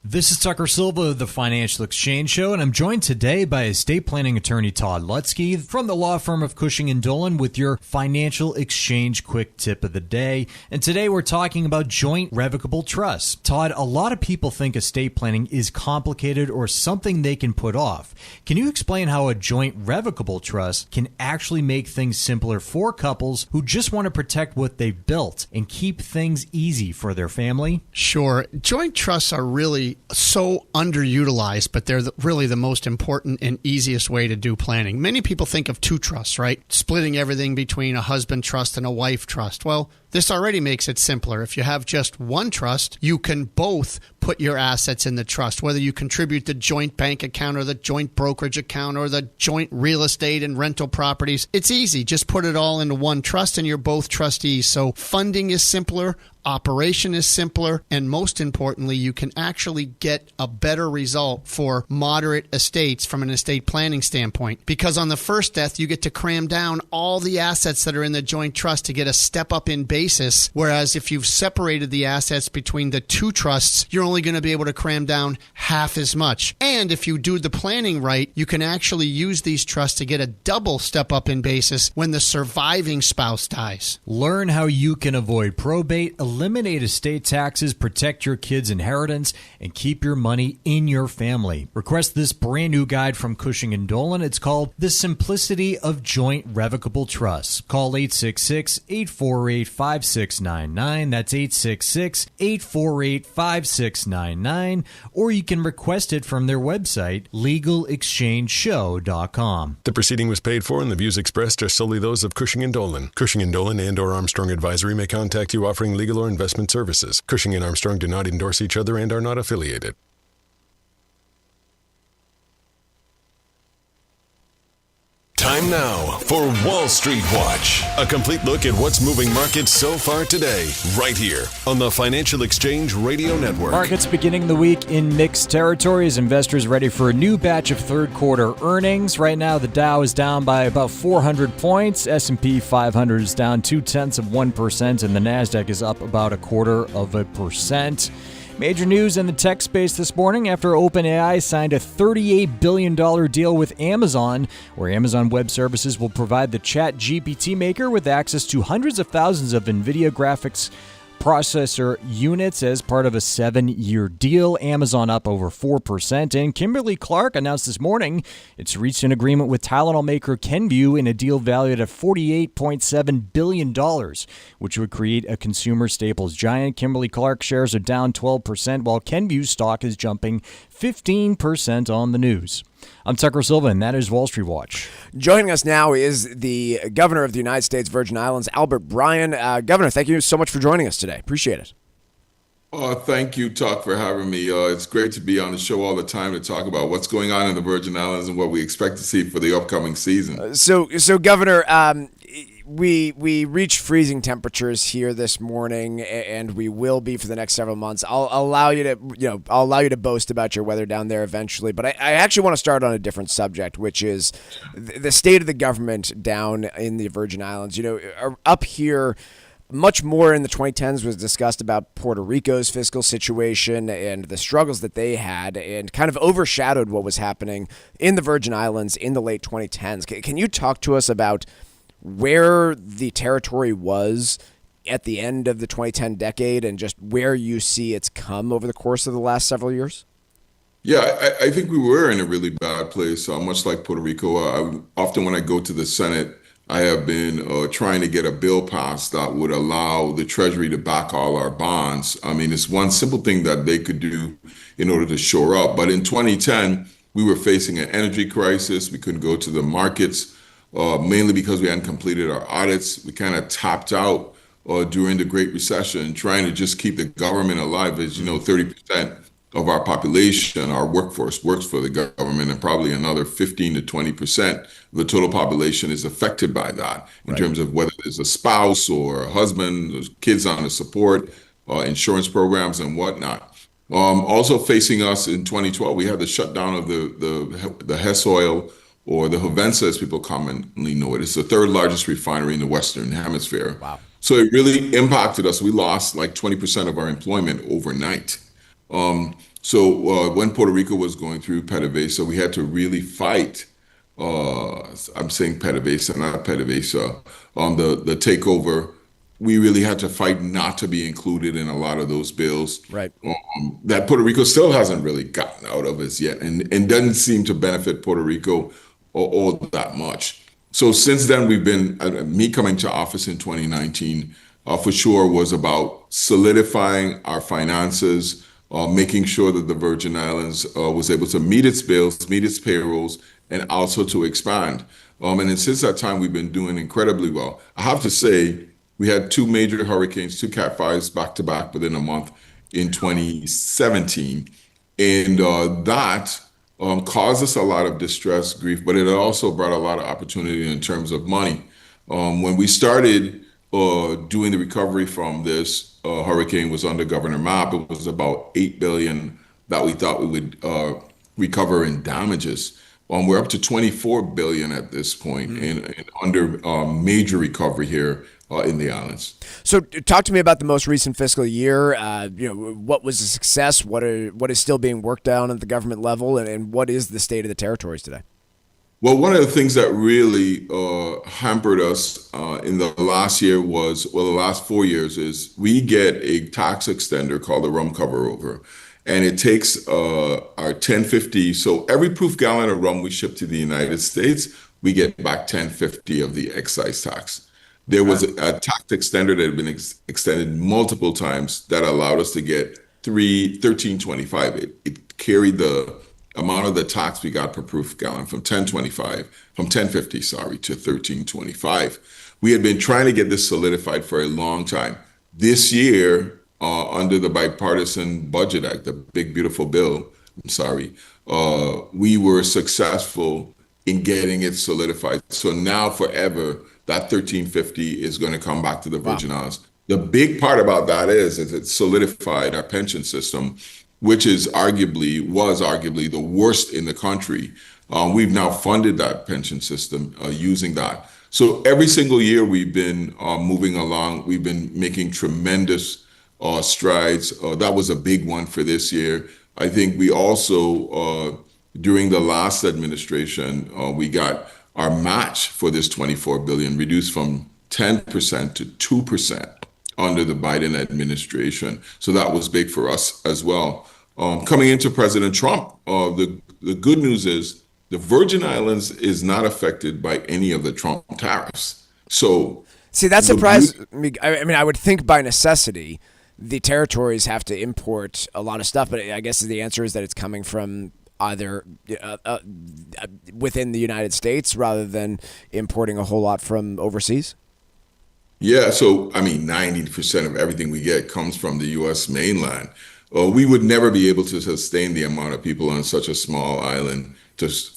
This is Tucker Silva of the Financial Exchange Show, and I'm joined today by estate planning attorney Todd Lutzke from the law firm of Cushing & Dolan with your Financial Exchange quick tip of the day. And today we're talking about joint revocable trusts. Todd, a lot of people think estate planning is complicated or something they can put off. Can you explain how a joint revocable trust can actually make things simpler for couples who just want to protect what they've built and keep things easy for their family? Sure. Joint trusts are really so underutilized, but they're really the most important and easiest way to do planning. Many people think of two trusts, right? Splitting everything between a husband trust and a wife trust. Well, this already makes it simpler. If you have just one trust, you can both put your assets in the trust, whether you contribute the joint bank account or the joint brokerage account or the joint real estate and rental properties. It's easy. Just put it all into one trust and you're both trustees. So funding is simpler. Operation is simpler, and most importantly, you can actually get a better result for moderate estates from an estate planning standpoint. Because on the first death, you get to cram down all the assets that are in the joint trust to get a step up in basis, whereas if you've separated the assets between the two trusts, you're only going to be able to cram down half as much. And if you do the planning right, you can actually use these trusts to get a double step up in basis when the surviving spouse dies. Learn how you can avoid probate, eliminate estate taxes, protect your kids' inheritance, and keep your money in your family. Request this brand new guide from Cushing & Dolan. It's called The Simplicity of Joint Revocable Trusts. Call 866-848-5699. That's 866-848-5699. Or you can request it from their website, legalexchangeshow.com. The proceeding was paid for and the views expressed are solely those of Cushing & Dolan. Cushing & Dolan and or Armstrong Advisory may contact you offering legal or investment services. Cushing and Armstrong do not endorse each other and are not affiliated. Time now for Wall Street Watch. A complete look at what's moving markets so far today, right here on the Financial Exchange Radio Network. Markets beginning the week in mixed territory as investors ready for a new batch of third quarter earnings. Right now, the Dow is down by about 400 points. S&P 500 is down 0.2%, and the Nasdaq is up about 0.25%. Major news in the tech space this morning after OpenAI signed a $38 billion deal with Amazon, where Amazon Web Services will provide the ChatGPT maker with access to hundreds of thousands of NVIDIA graphics processor units as part of a 7-year deal. Amazon up over 4%. And Kimberly-Clark announced this morning it's reached an agreement with Tylenol maker Kenvue in a deal valued at $48.7 billion, which would create a consumer staples giant. Kimberly-Clark shares are down 12%, while Kenvue's stock is jumping 15% on the news. I'm Tucker Silva, and that is Wall Street Watch. Joining us now is the Governor of the United States Virgin Islands, Albert Bryan. Governor, thank you so much for joining us today. Appreciate it. Thank you, Tuck, for having me. It's great to be on the show all the time to talk about what's going on in the Virgin Islands and what we expect to see for the upcoming season. So Governor, we reached freezing temperatures here this morning, and we will be for the next several months. I'll allow you to boast about your weather down there eventually, but I actually want to start on a different subject, which is the state of the government down in the Virgin Islands. Up here, much more in the 2010s was discussed about Puerto Rico's fiscal situation and the struggles that they had, and kind of overshadowed what was happening in the Virgin Islands in the late 2010s. Can you talk to us about where the territory was at the end of the 2010 decade and just where you see it's come over the course of the last several years? Yeah, I think we were in a really bad place, much like Puerto Rico. Often when I go to the Senate, I have been trying to get a bill passed that would allow the Treasury to back all our bonds. I mean, it's one simple thing that they could do in order to shore up. But in 2010, we were facing an energy crisis. We couldn't go to the markets. Mainly because we hadn't completed our audits. We kind of tapped out during the Great Recession, trying to just keep the government alive. As you know, 30% of our population, our workforce, works for the government, and probably another 15 to 20% of the total population is affected by that in terms of whether there's a spouse or a husband, kids on the support, insurance programs and whatnot. Also facing us in 2012, we had the shutdown of the Hess oil, or the Hovensa, as people commonly know it. It's the third largest refinery in the Western Hemisphere. Wow. So it really impacted us. We lost like 20% of our employment overnight. So when Puerto Rico was going through PDVSA, we had to really fight. I'm saying PDVSA, not PDVSA, on the takeover. We really had to fight not to be included in a lot of those bills. Right. That Puerto Rico still hasn't really gotten out of as yet, and doesn't seem to benefit Puerto Rico all that much. So since then, we've been, me coming to office in 2019, for sure was about solidifying our finances, making sure that the Virgin Islands was able to meet its bills, meet its payrolls, and also to expand. And then since that time, we've been doing incredibly well. I have to say, we had two major hurricanes, two Cat 5s back to back within a month in 2017. And that caused us a lot of distress, grief, but it also brought a lot of opportunity in terms of money. When we started doing the recovery from this hurricane was under Governor Mapp, it was about $8 billion that we thought we would recover in damages. We're up to $24 billion at this point and under major recovery here in the islands. So talk to me about the most recent fiscal year. What was a success? What is still being worked on at the government level? And what is the state of the territories today? Well, one of the things that really hampered us in the last year the last 4 years is we get a tax extender called the rum cover over. And it takes our 1050. So every proof gallon of rum we ship to the United States, we get back 1050 of the excise tax. There was a tax extender that had been extended multiple times that allowed us to get 1325. It carried the amount of the tax we got per proof gallon from 1050, to 1325. We had been trying to get this solidified for a long time. This year, under the Bipartisan Budget Act, the big, beautiful bill, we were successful in getting it solidified. So now forever, that 1350 is going to come back to the Virgin Islands. The big part about that is it solidified our pension system, which was arguably the worst in the country. We've now funded that pension system using that. So every single year we've been moving along. We've been making tremendous strides. That was a big one for this year. I think we also, during the last administration, we got our match for this $24 billion reduced from 10% to 2% under the Biden administration. So that was big for us as well. Coming into President Trump, the good news is the Virgin Islands is not affected by any of the Trump tariffs. So, see, that surprised me. I mean, I would think by necessity the territories have to import a lot of stuff, but I guess the answer is that it's coming from either within the United States rather than importing a whole lot from overseas. Yeah, so I mean, 90% of everything we get comes from the U.S. mainland. We would never be able to sustain the amount of people on such a small island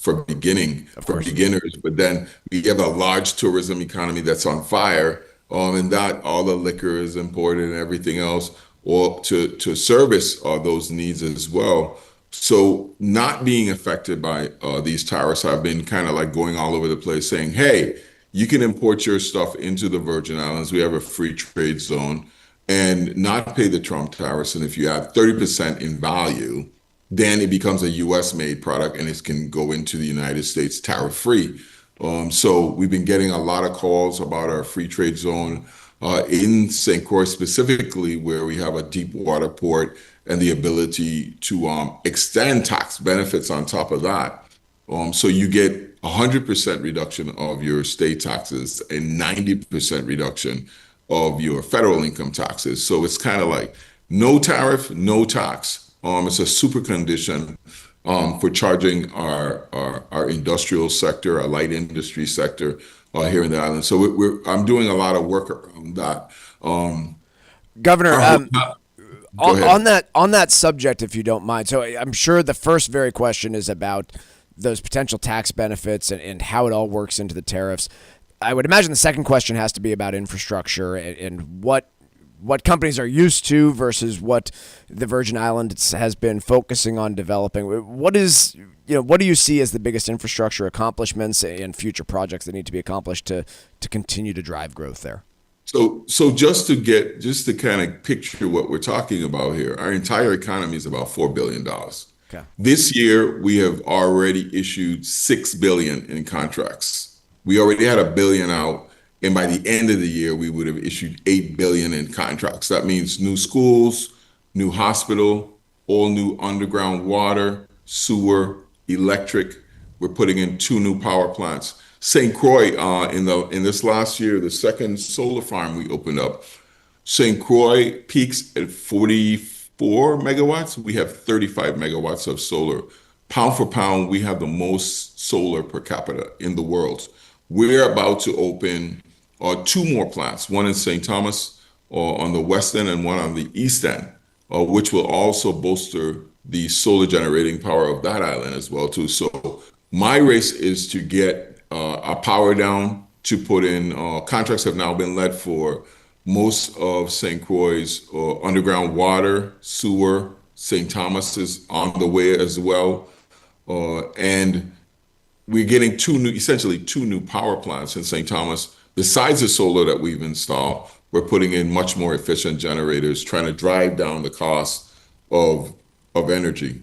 for beginners. But then we have a large tourism economy that's on fire, and that all the liquor is imported and everything else, or to service those needs as well. So not being affected by these tariffs, I've been kind of like going all over the place saying, hey, you can import your stuff into the Virgin Islands. We have a free trade zone and not pay the Trump tariffs. And if you add 30% in value, then it becomes a U.S. made product and it can go into the United States tariff free. So we've been getting a lot of calls about our free trade zone in St. Croix specifically, where we have a deep water port and the ability to extend tax benefits on top of that. So you get 100% reduction of your state taxes and 90% reduction of your federal income taxes. So it's kind of like no tariff, no tax. It's a super condition for charging our industrial sector, our light industry sector here in the island. So I'm doing a lot of work around that. Governor, on that subject, if you don't mind. So I'm sure the first very question is about those potential tax benefits and how it all works into the tariffs. I would imagine the second question has to be about infrastructure and what companies are used to versus what the Virgin Islands has been focusing on developing. What do you see as the biggest infrastructure accomplishments and future projects that need to be accomplished to continue to drive growth there? So just to kind of picture what we're talking about here, our entire economy is about $4 billion. Okay. This year, we have already issued $6 billion in contracts. We already had $1 billion out, and by the end of the year, we would have issued $8 billion in contracts. That means new schools, new hospital, all new underground water, sewer, electric. We're putting in 2 new power plants. St. Croix, in this last year, the second solar farm we opened up, St. Croix peaks at 45 megawatts. We have 35 megawatts of solar. Pound for pound, we have the most solar per capita in the world. We're about to open 2 more plants, one in St. Thomas on the west end and one on the east end, which will also bolster the solar generating power of that island as well too. So my race is to get our power down, to put in contracts have now been let for most of St. Croix's underground water, sewer. St. Thomas is on the way as well. And we're getting essentially two new power plants in St. Thomas. Besides the solar that we've installed, we're putting in much more efficient generators, trying to drive down the cost of energy.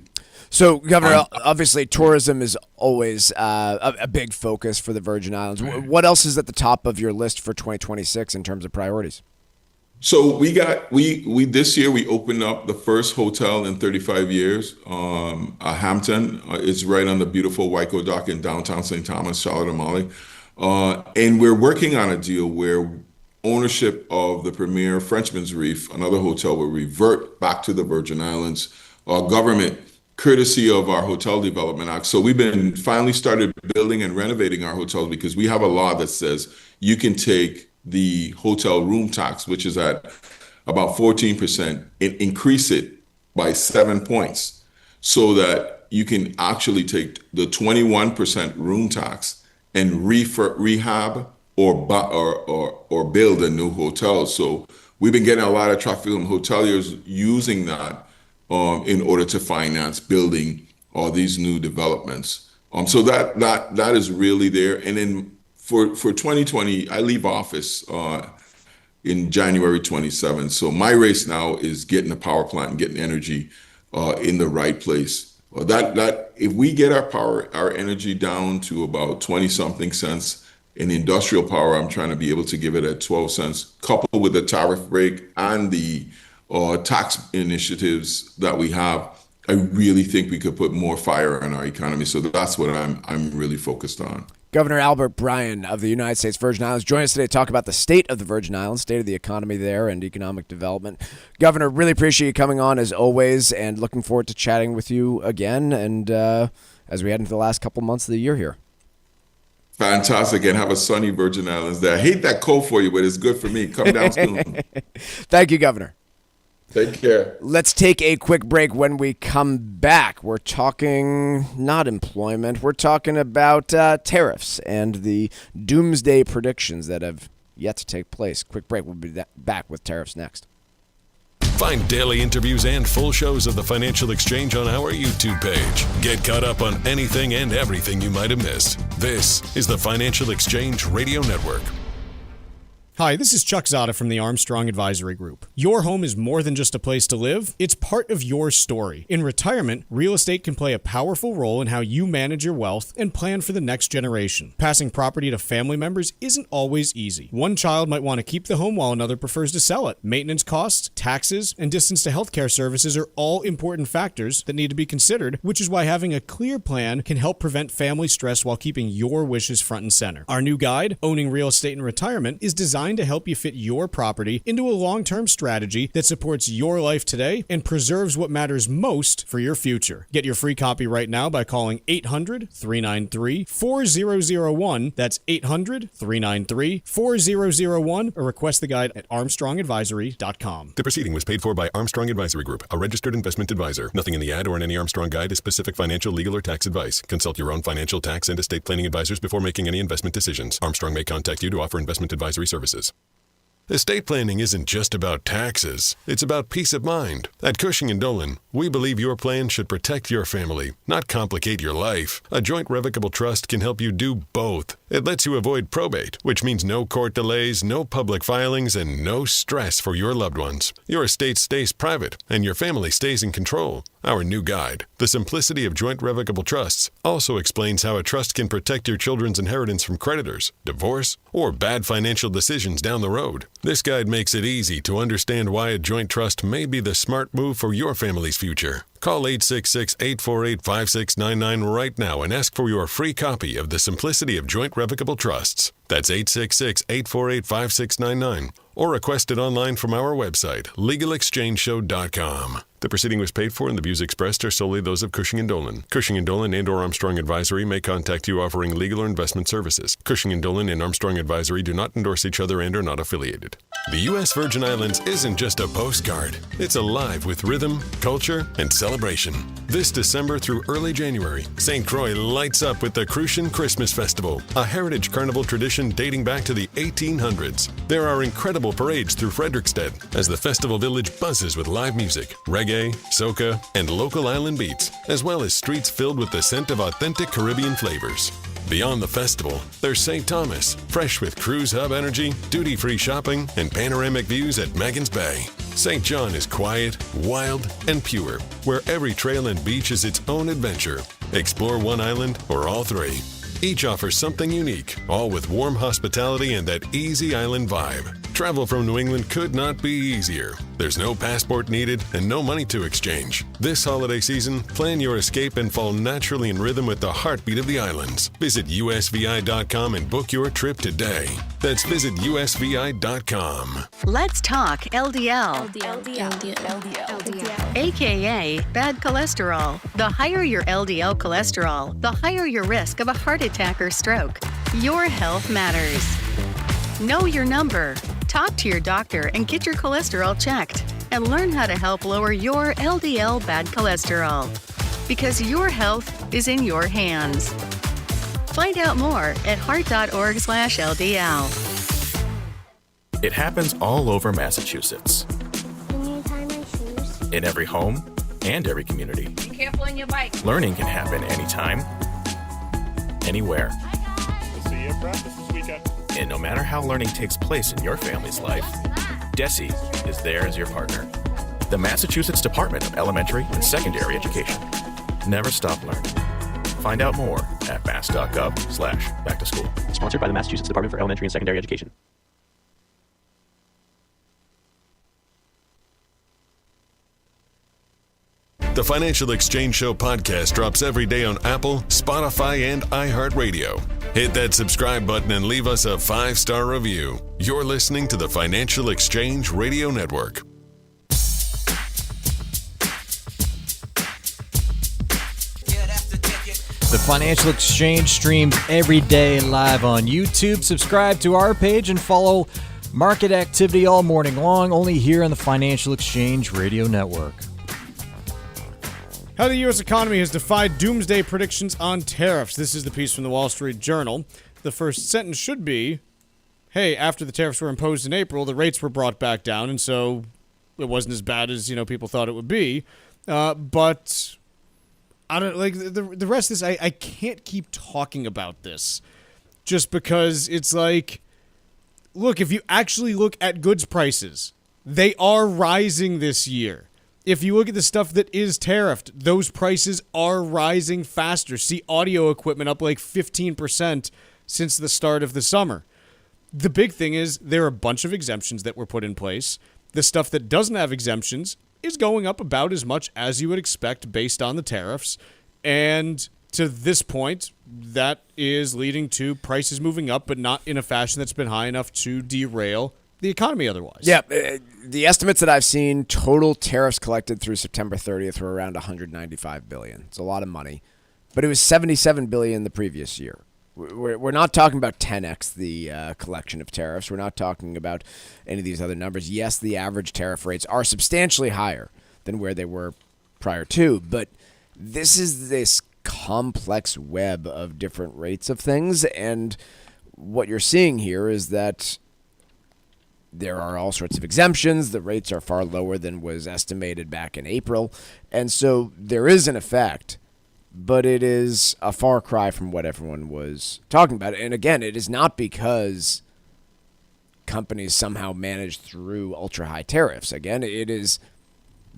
So, Governor, obviously tourism is always a big focus for the Virgin Islands. What else is at the top of your list for 2026 in terms of priorities? So we this year we opened up the first hotel in 35 years, Hampton. It's right on the beautiful Waiko Dock in downtown St. Thomas, Charlotte Amalie. And we're working on a deal where ownership of the premier Frenchman's Reef, another hotel, will revert back to the Virgin Islands government, courtesy of our Hotel Development Act. So we've been finally started building and renovating our hotels because we have a law that says you can take the hotel room tax, which is at about 14%, and increase it by 7 points so that you can actually take the 21% room tax and rehab or build a new hotel. So we've been getting a lot of traffic from hoteliers using that in order to finance building all these new developments. So that is really there. And then for 2020, I leave office in January 27th. So my race now is getting the power plant and getting energy in the right place. That if we get our energy down to about 20 something cents in industrial power, I'm trying to be able to give it at 12 cents, coupled with the tariff break and the tax initiatives that we have. I really think we could put more fire in our economy. So that's what I'm really focused on. Governor Albert Bryan of the United States Virgin Islands joining us today to talk about the state of the Virgin Islands, state of the economy there, and economic development. Governor, really appreciate you coming on as always, and looking forward to chatting with you again, and as we head into the last couple months of the year here. Fantastic, and have a sunny Virgin Islands there. I hate that cold for you, but it's good for me. Come down soon. Thank you, Governor. Take care. Let's take a quick break. When we come back, we're talking not employment. We're talking about tariffs and the doomsday predictions that have yet to take place. Quick break. We'll be back with tariffs next. Find daily interviews and full shows of the Financial Exchange on our YouTube page. Get caught up on anything and everything you might have missed. This is the Financial Exchange Radio Network. Hi, this is Chuck Zodda from the Armstrong Advisory Group. Your home is more than just a place to live. It's part of your story. In retirement, real estate can play a powerful role in how you manage your wealth and plan for the next generation. Passing property to family members isn't always easy. One child might want to keep the home while another prefers to sell it. Maintenance costs, taxes, and distance to healthcare services are all important factors that need to be considered, which is why having a clear plan can help prevent family stress while keeping your wishes front and center. Our new guide, Owning Real Estate in Retirement, is designed to help you fit your property into a long-term strategy that supports your life today and preserves what matters most for your future. Get your free copy right now by calling 800-393-4001. That's 800-393-4001, or request the guide at armstrongadvisory.com. The proceeding was paid for by Armstrong Advisory Group, a registered investment advisor. Nothing in the ad or in any Armstrong guide is specific financial, legal, or tax advice. Consult your own financial, tax, and estate planning advisors before making any investment decisions. Armstrong may contact you to offer investment advisory services. Estate planning isn't just about taxes. It's about peace of mind. At Cushing & Dolan, we believe your plan should protect your family, not complicate your life. A joint revocable trust can help you do both. It lets you avoid probate, which means no court delays, no public filings, and no stress for your loved ones. Your estate stays private, and your family stays in control. Our new guide, The Simplicity of Joint Revocable Trusts, also explains how a trust can protect your children's inheritance from creditors, divorce, or bad financial decisions down the road. This guide makes it easy to understand why a joint trust may be the smart move for your family's future. Call 866-848-5699 right now and ask for your free copy of The Simplicity of Joint Revocable Trusts. That's 866-848-5699. Or request it online from our website, LegalExchangeShow.com. The proceeding was paid for and the views expressed are solely those of Cushing & Dolan. Cushing & Dolan and or Armstrong Advisory may contact you offering legal or investment services. Cushing & Dolan and Armstrong Advisory do not endorse each other and are not affiliated. The U.S. Virgin Islands isn't just a postcard. It's alive with rhythm, culture, and celebration. This December through early January, St. Croix lights up with the Crucian Christmas Festival, a heritage carnival tradition dating back to the 1800s. There are incredible parades through Frederiksted as the festival village buzzes with live music, reggae, soca, and local island beats, as well as streets filled with the scent of authentic Caribbean flavors. Beyond the festival, there's St. Thomas, fresh with cruise hub energy, duty-free shopping, and panoramic views at Magens Bay. St. John is quiet, wild, and pure, where every trail and beach is its own adventure. Explore one island or all three. Each offers something unique, all with warm hospitality and that easy island vibe. Travel from New England could not be easier. There's no passport needed and no money to exchange. This holiday season, plan your escape and fall naturally in rhythm with the heartbeat of the islands. Visit usvi.com and book your trip today. That's visit usvi.com. Let's talk LDL. AKA bad cholesterol. The higher your LDL cholesterol, the higher your risk of a heart attack or stroke. Your health matters. Know your number. Talk to your doctor and get your cholesterol checked. And learn how to help lower your LDL bad cholesterol. Because your health is in your hands. Find out more at heart.org/LDL. It happens all over Massachusetts. Can you tie my shoes? In every home and every community. Be careful on your bike. Learning can happen anytime, anywhere. We'll see you at practice this weekend. And no matter how learning takes place in your family's life, DESE is there as your partner. The Massachusetts Department of Elementary and Secondary Education. Never stop learning. Find out more at mass.gov/back-to-school. Sponsored by the Massachusetts Department for Elementary and Secondary Education. The Financial Exchange Show podcast drops every day on Apple, Spotify, and iHeartRadio. Hit that subscribe button and leave us a 5-star review. You're listening to the Financial Exchange Radio Network. The Financial Exchange streams every day live on YouTube. Subscribe to our page and follow market activity all morning long, only here on the Financial Exchange Radio Network. How the U.S. economy has defied doomsday predictions on tariffs. This is the piece from the Wall Street Journal. The first sentence should be, hey, after the tariffs were imposed in April, the rates were brought back down, and so it wasn't as bad as, people thought it would be. But I don't like the rest of this. I can't keep talking about this just because it's like, look, if you actually look at goods prices, they are rising this year. If you look at the stuff that is tariffed, those prices are rising faster. See audio equipment up like 15% since the start of the summer. The big thing is there are a bunch of exemptions that were put in place. The stuff that doesn't have exemptions is going up about as much as you would expect based on the tariffs. And to this point, that is leading to prices moving up, but not in a fashion that's been high enough to derail the economy otherwise. Yeah, the estimates that I've seen, total tariffs collected through September 30th were around $195 billion. It's a lot of money, but it was $77 billion the previous year. We're not talking about 10x the collection of tariffs. We're not talking about any of these other numbers. Yes, the average tariff rates are substantially higher than where they were prior to, but this is this complex web of different rates of things, and what you're seeing here is that there are all sorts of exemptions. The rates are far lower than was estimated back in April. And so there is an effect, but it is a far cry from what everyone was talking about. And again, it is not because companies somehow managed through ultra-high tariffs. Again, it is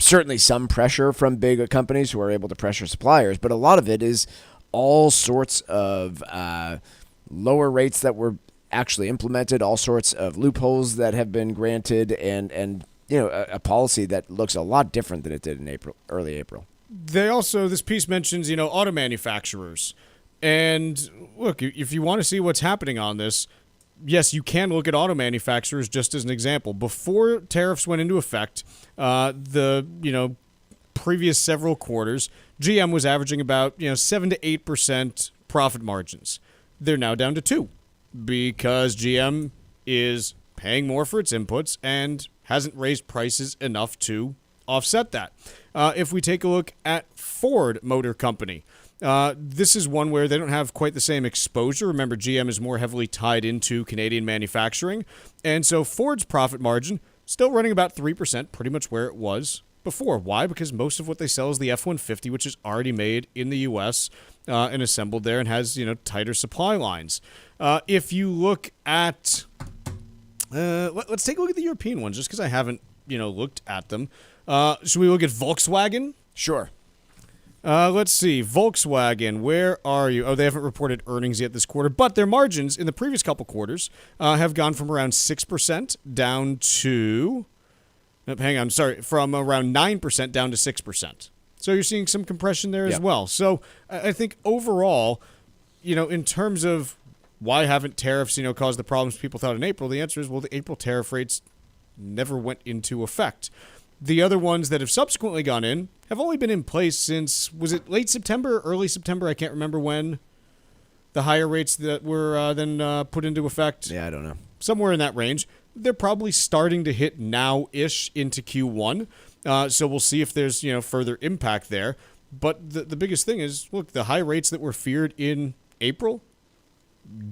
certainly some pressure from big companies who are able to pressure suppliers, but a lot of it is all sorts of lower rates that were actually implemented, all sorts of loopholes that have been granted, and a policy that looks a lot different than it did in early April. They also, this piece mentions, auto manufacturers. And look, if you want to see what's happening on this, yes, you can look at auto manufacturers just as an example. Before tariffs went into effect, the previous several quarters, GM was averaging about 7 to 8% profit margins. They're now down to 2% because GM is paying more for its inputs and hasn't raised prices enough to offset that. If we take a look at Ford Motor Company, this is one where they don't have quite the same exposure. Remember, GM is more heavily tied into Canadian manufacturing. And so Ford's profit margin still running about 3%, pretty much where it was before. Why? Because most of what they sell is the F-150, which is already made in the U.S. And assembled there and has, tighter supply lines. If you look at... let's take a look at the European ones, just because I haven't, looked at them. Should we look at Volkswagen? Sure. Let's see. Volkswagen, where are you? Oh, they haven't reported earnings yet this quarter, but their margins in the previous couple quarters have gone from around 6% down to... from around 9% down to 6%. So you're seeing some compression there as well. So I think overall, in terms of why haven't tariffs, caused the problems people thought in April, the answer is, well, the April tariff rates never went into effect. The other ones that have subsequently gone in have only been in place since, was it late September, early September? I can't remember when the higher rates that were then put into effect. Yeah, I don't know. Somewhere in that range. They're probably starting to hit now-ish into Q1. So we'll see if there's, further impact there. But the biggest thing is, look, the high rates that were feared in April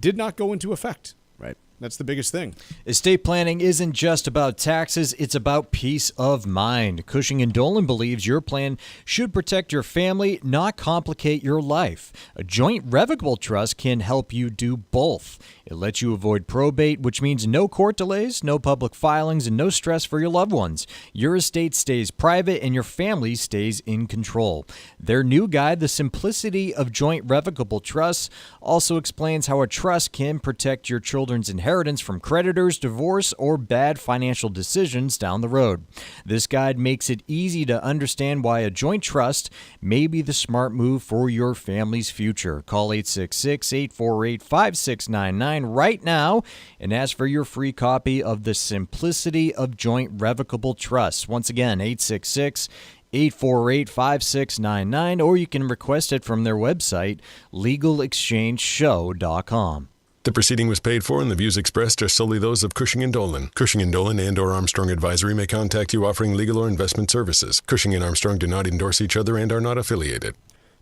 did not go into effect. Right. That's the biggest thing. Estate planning isn't just about taxes, it's about peace of mind. Cushing & Dolan believes your plan should protect your family, not complicate your life. A joint revocable trust can help you do both. It lets you avoid probate, which means no court delays, no public filings, and no stress for your loved ones. Your estate stays private and your family stays in control. Their new guide, The Simplicity of Joint Revocable Trusts, also explains how a trust can protect your children's inheritance from creditors, divorce, or bad financial decisions down the road. This guide makes it easy to understand why a joint trust may be the smart move for your family's future. Call 866-848-5699 right now and ask for your free copy of The Simplicity of Joint Revocable Trusts. Once again, 866-848-5699, or you can request it from their website, legalexchangeshow.com. The proceeding was paid for and the views expressed are solely those of Cushing & Dolan. Cushing & Dolan and or Armstrong Advisory may contact you offering legal or investment services. Cushing and Armstrong do not endorse each other and are not affiliated.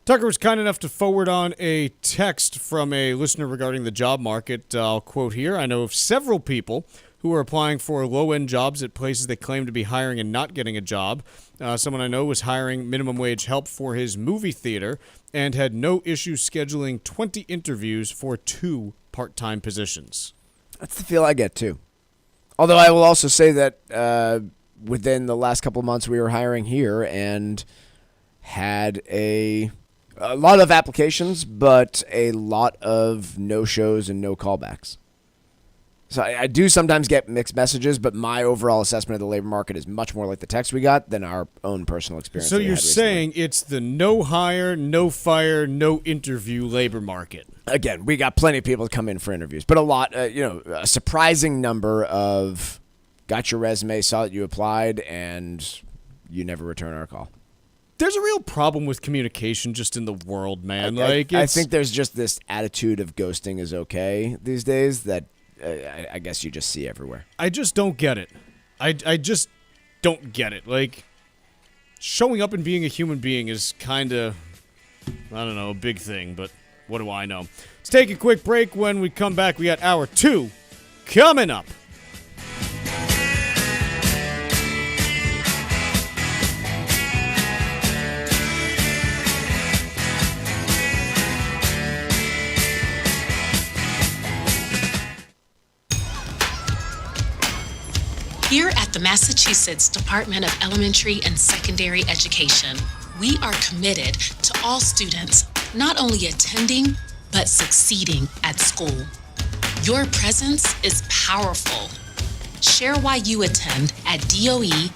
Tucker was kind enough to forward on a text from a listener regarding the job market. I'll quote here. I know of several people who are applying for low-end jobs at places they claim to be hiring and not getting a job. Someone I know was hiring minimum wage help for his movie theater and had no issue scheduling 20 interviews for 2 part-time positions. That's the feel I get, too. Although I will also say that within the last couple of months we were hiring here and had a lot of applications, but a lot of no-shows and no callbacks. So I do sometimes get mixed messages, but my overall assessment of the labor market is much more like the text we got than our own personal experience. So you're saying it's the no hire, no fire, no interview labor market. Again, we got plenty of people to come in for interviews, but a lot, a surprising number of got your resume, saw that you applied, and you never return our call. There's a real problem with communication just in the world, man. I think there's just this attitude of ghosting is okay these days that I guess you just see everywhere. I just don't get it. I just don't get it. Like, showing up and being a human being is kind of, I don't know, a big thing, but what do I know? Let's take a quick break. When we come back, we got hour 2 coming up. Here at the Massachusetts Department of Elementary and Secondary Education, we are committed to all students not only attending, but succeeding at school. Your presence is powerful. Share why you attend at doe.mass.edu.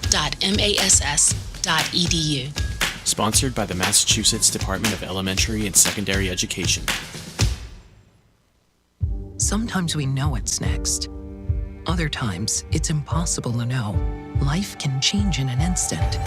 Sponsored by the Massachusetts Department of Elementary and Secondary Education. Sometimes we know what's next. Other times, it's impossible to know. Life can change in an instant.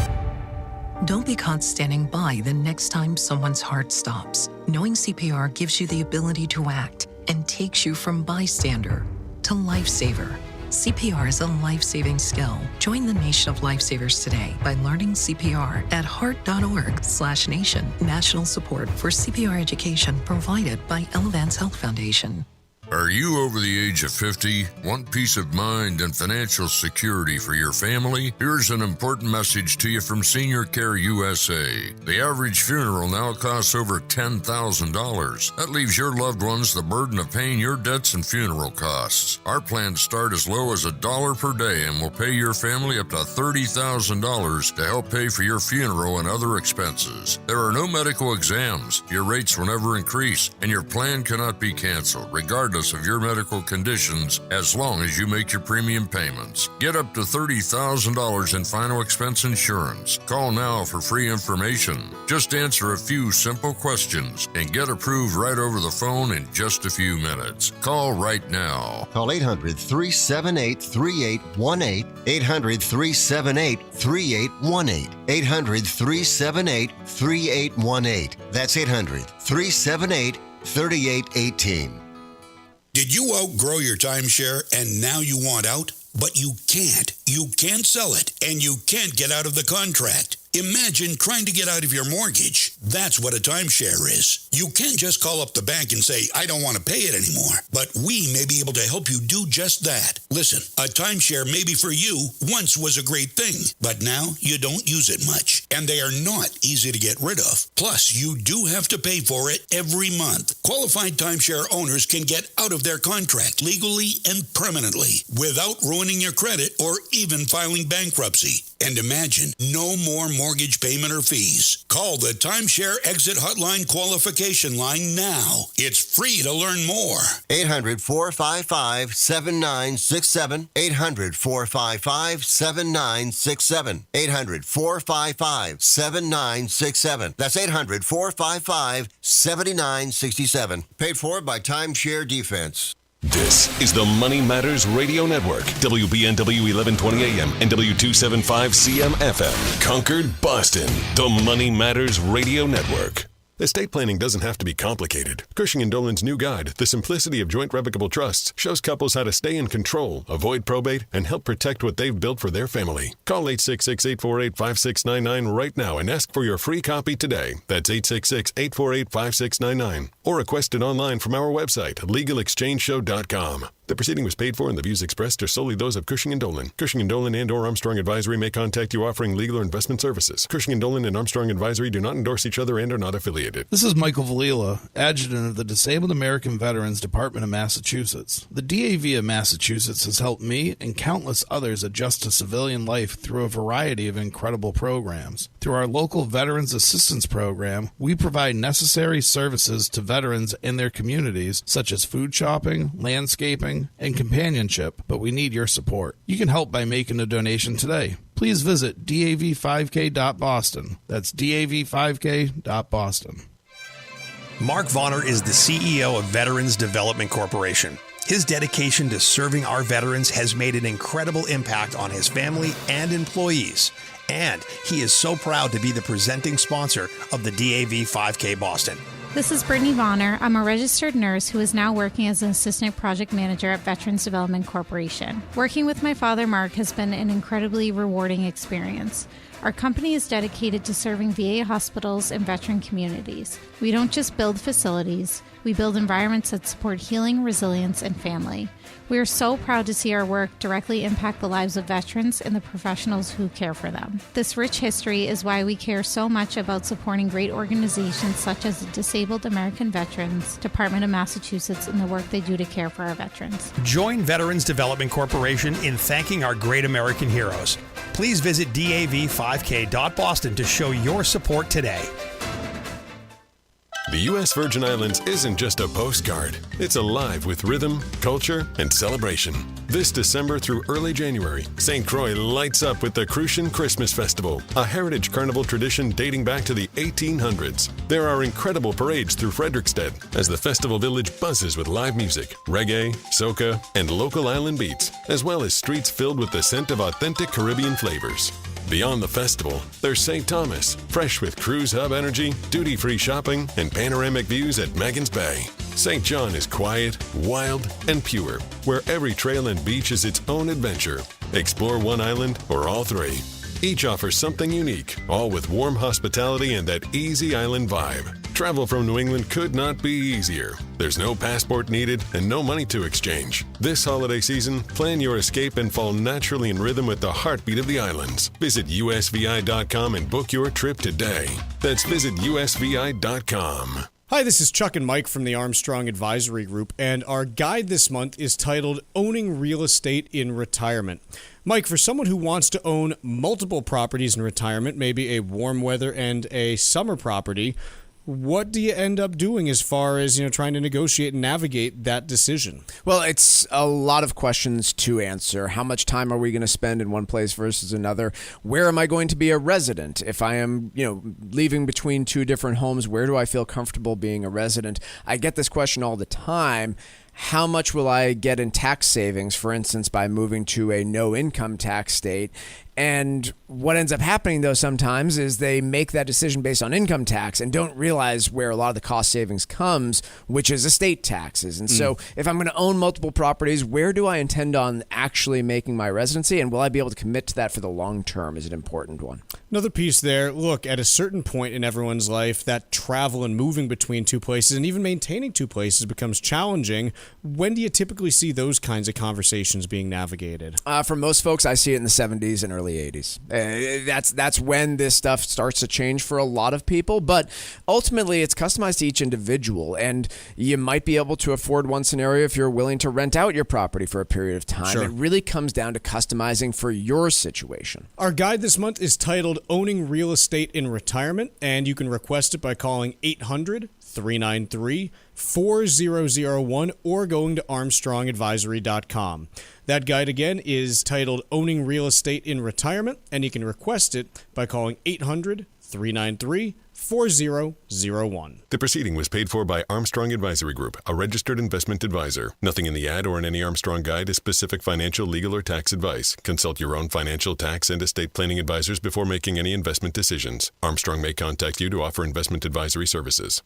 Don't be caught standing by the next time someone's heart stops. Knowing CPR gives you the ability to act and takes you from bystander to lifesaver. CPR is a life-saving skill. Join the nation of lifesavers today by learning CPR at heart.org/nation. National support for CPR education provided by Elevance Health Foundation. Are you over the age of 50? Want peace of mind and financial security for your family? Here's an important message to you from Senior Care USA. The average funeral now costs over $10,000. That leaves your loved ones the burden of paying your debts and funeral costs. Our plans start as low as $1 per day and will pay your family up to $30,000 to help pay for your funeral and other expenses. There are no medical exams, your rates will never increase, and your plan cannot be canceled, regardless of your medical conditions, as long as you make your premium payments. Get up to $30,000 in final expense insurance. Call now for free information. Just answer a few simple questions and get approved right over the phone in just a few minutes. Call right now. Call 800-378-3818. 800-378-3818. 800-378-3818. That's 800-378-3818. Did you outgrow your timeshare and now you want out? But you can't. You can't sell it, and you can't get out of the contract. Imagine trying to get out of your mortgage. That's what a timeshare is. You can't just call up the bank and say, I don't want to pay it anymore. But we may be able to help you do just that. Listen, a timeshare maybe for you once was a great thing, but now you don't use it much. And they are not easy to get rid of. Plus, you do have to pay for it every month. Qualified timeshare owners can get out of their contract legally and permanently without ruining your credit or even filing bankruptcy. And imagine, no more mortgage payment or fees. Call the Timeshare Exit Hotline qualification line now. It's free to learn more. 800-455-7967. 800-455-7967. 800-455-7967. That's 800-455-7967. Paid for by Timeshare Defense. This is the Money Matters Radio Network, WBNW 1120 AM and W275 CM FM. Concord, Boston, the Money Matters Radio Network. Estate planning doesn't have to be complicated. Cushing & Dolan's new guide, The Simplicity of Joint Revocable Trusts, shows couples how to stay in control, avoid probate, and help protect what they've built for their family. Call 866-848-5699 right now and ask for your free copy today. That's 866-848-5699. Or request it online from our website, LegalExchangeShow.com. The proceeding was paid for and the views expressed are solely those of Cushing & Dolan. Cushing & Dolan and or Armstrong Advisory may contact you offering legal or investment services. Cushing & Dolan and Armstrong Advisory do not endorse each other and are not affiliated. This is Michael Valila, Adjutant of the Disabled American Veterans Department of Massachusetts. The DAV of Massachusetts has helped me and countless others adjust to civilian life through a variety of incredible programs. Through our local Veterans Assistance Program, we provide necessary services to veterans and their communities, such as food shopping, landscaping, and companionship, but we need your support. You can help by making a donation today. Please visit dav5k.boston. That's dav5k.boston. Mark Vonner is the CEO of Veterans Development Corporation. His dedication to serving our veterans has made an incredible impact on his family and employees. And he is so proud to be the presenting sponsor of the DAV 5K Boston. This is Brittany Vonner. I'm a registered nurse who is now working as an assistant project manager at Veterans Development Corporation. Working with my father, Mark, has been an incredibly rewarding experience. Our company is dedicated to serving VA hospitals and veteran communities. We don't just build facilities, we build environments that support healing, resilience, and family. We are so proud to see our work directly impact the lives of veterans and the professionals who care for them. This rich history is why we care so much about supporting great organizations such as the Disabled American Veterans Department of Massachusetts in the work they do to care for our veterans. Join Veterans Development Corporation in thanking our great American heroes. Please visit dav5k.boston to show your support today. The U.S. Virgin Islands isn't just a postcard. It's alive with rhythm, culture, and celebration. This December through early January, St. Croix lights up with the Crucian Christmas Festival, a heritage carnival tradition dating back to the 1800s. There are incredible parades through Frederiksted as the festival village buzzes with live music, reggae, soca, and local island beats, as well as streets filled with the scent of authentic Caribbean flavors. Beyond the festival, there's St. Thomas, fresh with cruise hub energy, duty-free shopping, and panoramic views at Megan's Bay. St. John is quiet, wild, and pure, where every trail and beach is its own adventure. Explore one island or all three. Each offers something unique, all with warm hospitality and that easy island vibe. Travel from New England could not be easier. There's no passport needed and no money to exchange. This holiday season, plan your escape and fall naturally in rhythm with the heartbeat of the islands. Visit usvi.com and book your trip today. That's visit usvi.com. Hi, this is Chuck and Mike from the Armstrong Advisory Group, and our guide this month is titled Owning Real Estate in Retirement. Mike, for someone who wants to own multiple properties in retirement, maybe a warm weather and a summer property, what do you end up doing as far as, trying to negotiate and navigate that decision? Well, it's a lot of questions to answer. How much time are we going to spend in one place versus another? Where am I going to be a resident? If I am, leaving between two different homes, where do I feel comfortable being a resident? I get this question all the time. How much will I get in tax savings, for instance, by moving to a no income tax state? And what ends up happening, though, sometimes is they make that decision based on income tax and don't realize where a lot of the cost savings comes, which is estate taxes. And so if I'm going to own multiple properties, where do I intend on actually making my residency? And will I be able to commit to that for the long term is an important one. Another piece there, look, at a certain point in everyone's life, that travel and moving between two places and even maintaining two places becomes challenging. When do you typically see those kinds of conversations being navigated? For most folks, I see it in the 70s and early 80s. That's when this stuff starts to change for a lot of people, but ultimately it's customized to each individual, and you might be able to afford one scenario if you're willing to rent out your property for a period of time. Sure. It really comes down to customizing for your situation. Our guide this month is titled Owning Real Estate in Retirement, and you can request it by calling 800-393-4001 or going to armstrongadvisory.com. That guide again is titled Owning Real Estate in Retirement, and you can request it by calling 800-393-4001. The proceeding was paid for by Armstrong Advisory Group, a registered investment advisor. Nothing in the ad or in any Armstrong guide is specific financial, legal, or tax advice. Consult your own financial, tax, and estate planning advisors before making any investment decisions. Armstrong may contact you to offer investment advisory services.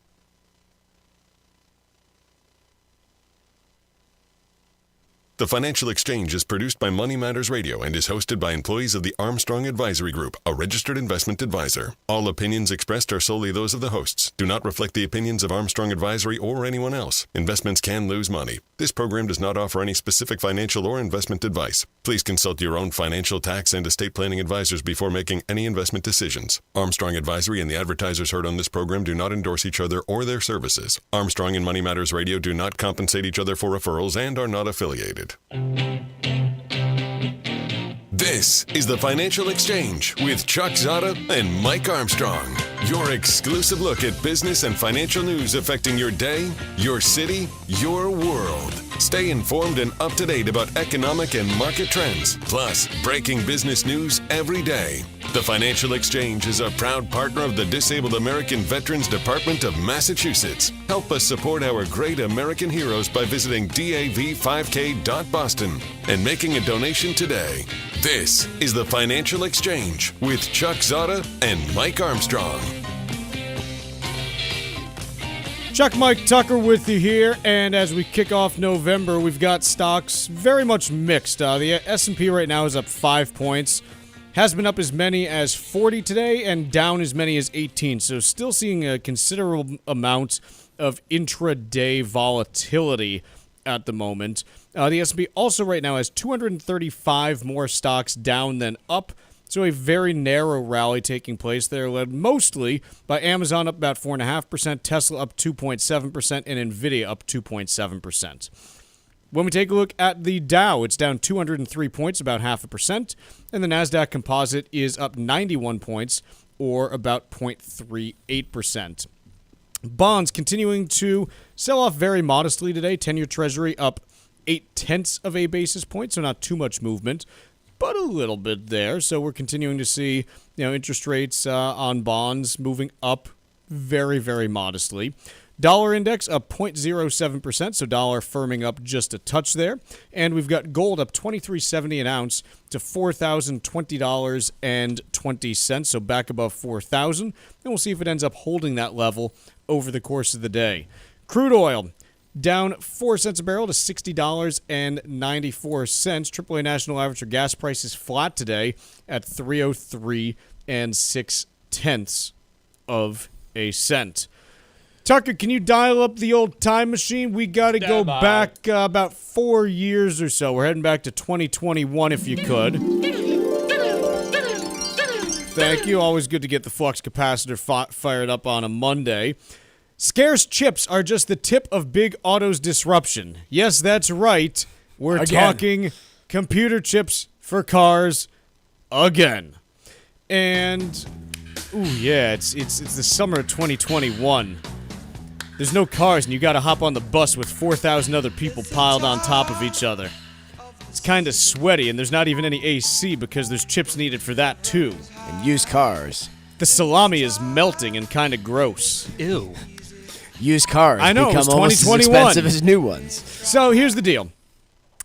The Financial Exchange is produced by Money Matters Radio and is hosted by employees of the Armstrong Advisory Group, a registered investment advisor. All opinions expressed are solely those of the hosts, do not reflect the opinions of Armstrong Advisory or anyone else. Investments can lose money. This program does not offer any specific financial or investment advice. Please consult your own financial, tax, and estate planning advisors before making any investment decisions. Armstrong Advisory and the advertisers heard on this program do not endorse each other or their services. Armstrong and Money Matters Radio do not compensate each other for referrals and are not affiliated. This is the Financial Exchange with Chuck Zodda and Mike Armstrong. Your exclusive look at business and financial news affecting your day, your city, your world. Stay informed and up to date about economic and market trends, plus breaking business news every day. The Financial Exchange is a proud partner of the Disabled American Veterans Department of Massachusetts. Help us support our great American heroes by visiting dav5k.boston and making a donation today. This is the Financial Exchange with Chuck Zodda and Mike Armstrong. Chuck, Mike Tucker with you here, and as we kick off November, we've got stocks very much mixed. The S&P right now is up 5 points. Has been up as many as 40 today and down as many as 18. So still seeing a considerable amount of intraday volatility at the moment. The S&P also right now has 235 more stocks down than up. So a very narrow rally taking place there, led mostly by Amazon up about 4.5%, Tesla up 2.7%, and Nvidia up 2.7%. When we take a look at the Dow, it's down 203 points, about 0.5%, and the NASDAQ Composite is up 91 points, or about 0.38%. Bonds continuing to sell off very modestly today. 10-year Treasury up 0.8 of a basis point, so not too much movement, but a little bit there. So we're continuing to see, interest rates on bonds moving up very, very modestly. Dollar index up 0.07%, so dollar firming up just a touch there. And we've got gold up $23.70 an ounce to $4,020.20, so back above $4,000. And we'll see if it ends up holding that level over the course of the day. Crude oil down 4 cents a barrel to $60.94. AAA national average for gas prices flat today at 303 6/10 of a cent. Tucker, can you dial up the old time machine? We got to go back about 4 years or so. We're heading back to 2021 if you could. Thank you. Always good to get the flux capacitor fired up on a Monday. Scarce chips are just the tip of big auto's disruption. Yes, that's right. We're talking computer chips for cars again. And, it's the summer of 2021. There's no cars, and you got to hop on the bus with 4,000 other people piled on top of each other. It's kind of sweaty, and there's not even any AC because there's chips needed for that, too. And used cars. The salami is melting and kind of gross. Ew. Used cars I know, become it was almost as 2021. expensive as new ones. So here's the deal.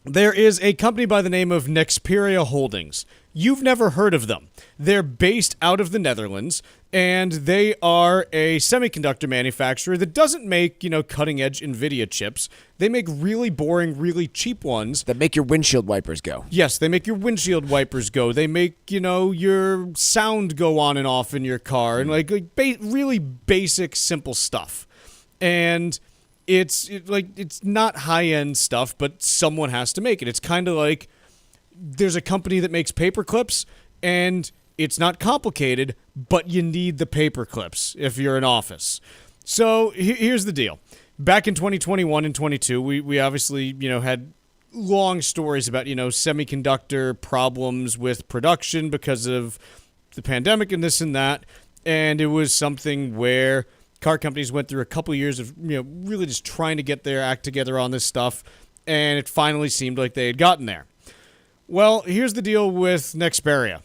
There is a company by the name of Nexperia Holdings. You've never heard of them. They're based out of the Netherlands, and they are a semiconductor manufacturer that doesn't make, cutting-edge NVIDIA chips. They make really boring, really cheap ones. That make your windshield wipers go. Yes, they make your windshield wipers go. They make, your sound go on and off in your car, and really basic, simple stuff. And it's not high-end stuff, but someone has to make it. It's kind of like there's a company that makes paper clips, and it's not complicated, but you need the paper clips if you're an office. So here's the deal. Back in 2021 and 22, we obviously, had long stories about, semiconductor problems with production because of the pandemic and this and that. And it was something where car companies went through a couple years of, really just trying to get their act together on this stuff. And it finally seemed like they had gotten there. Well, here's the deal with Nexperia.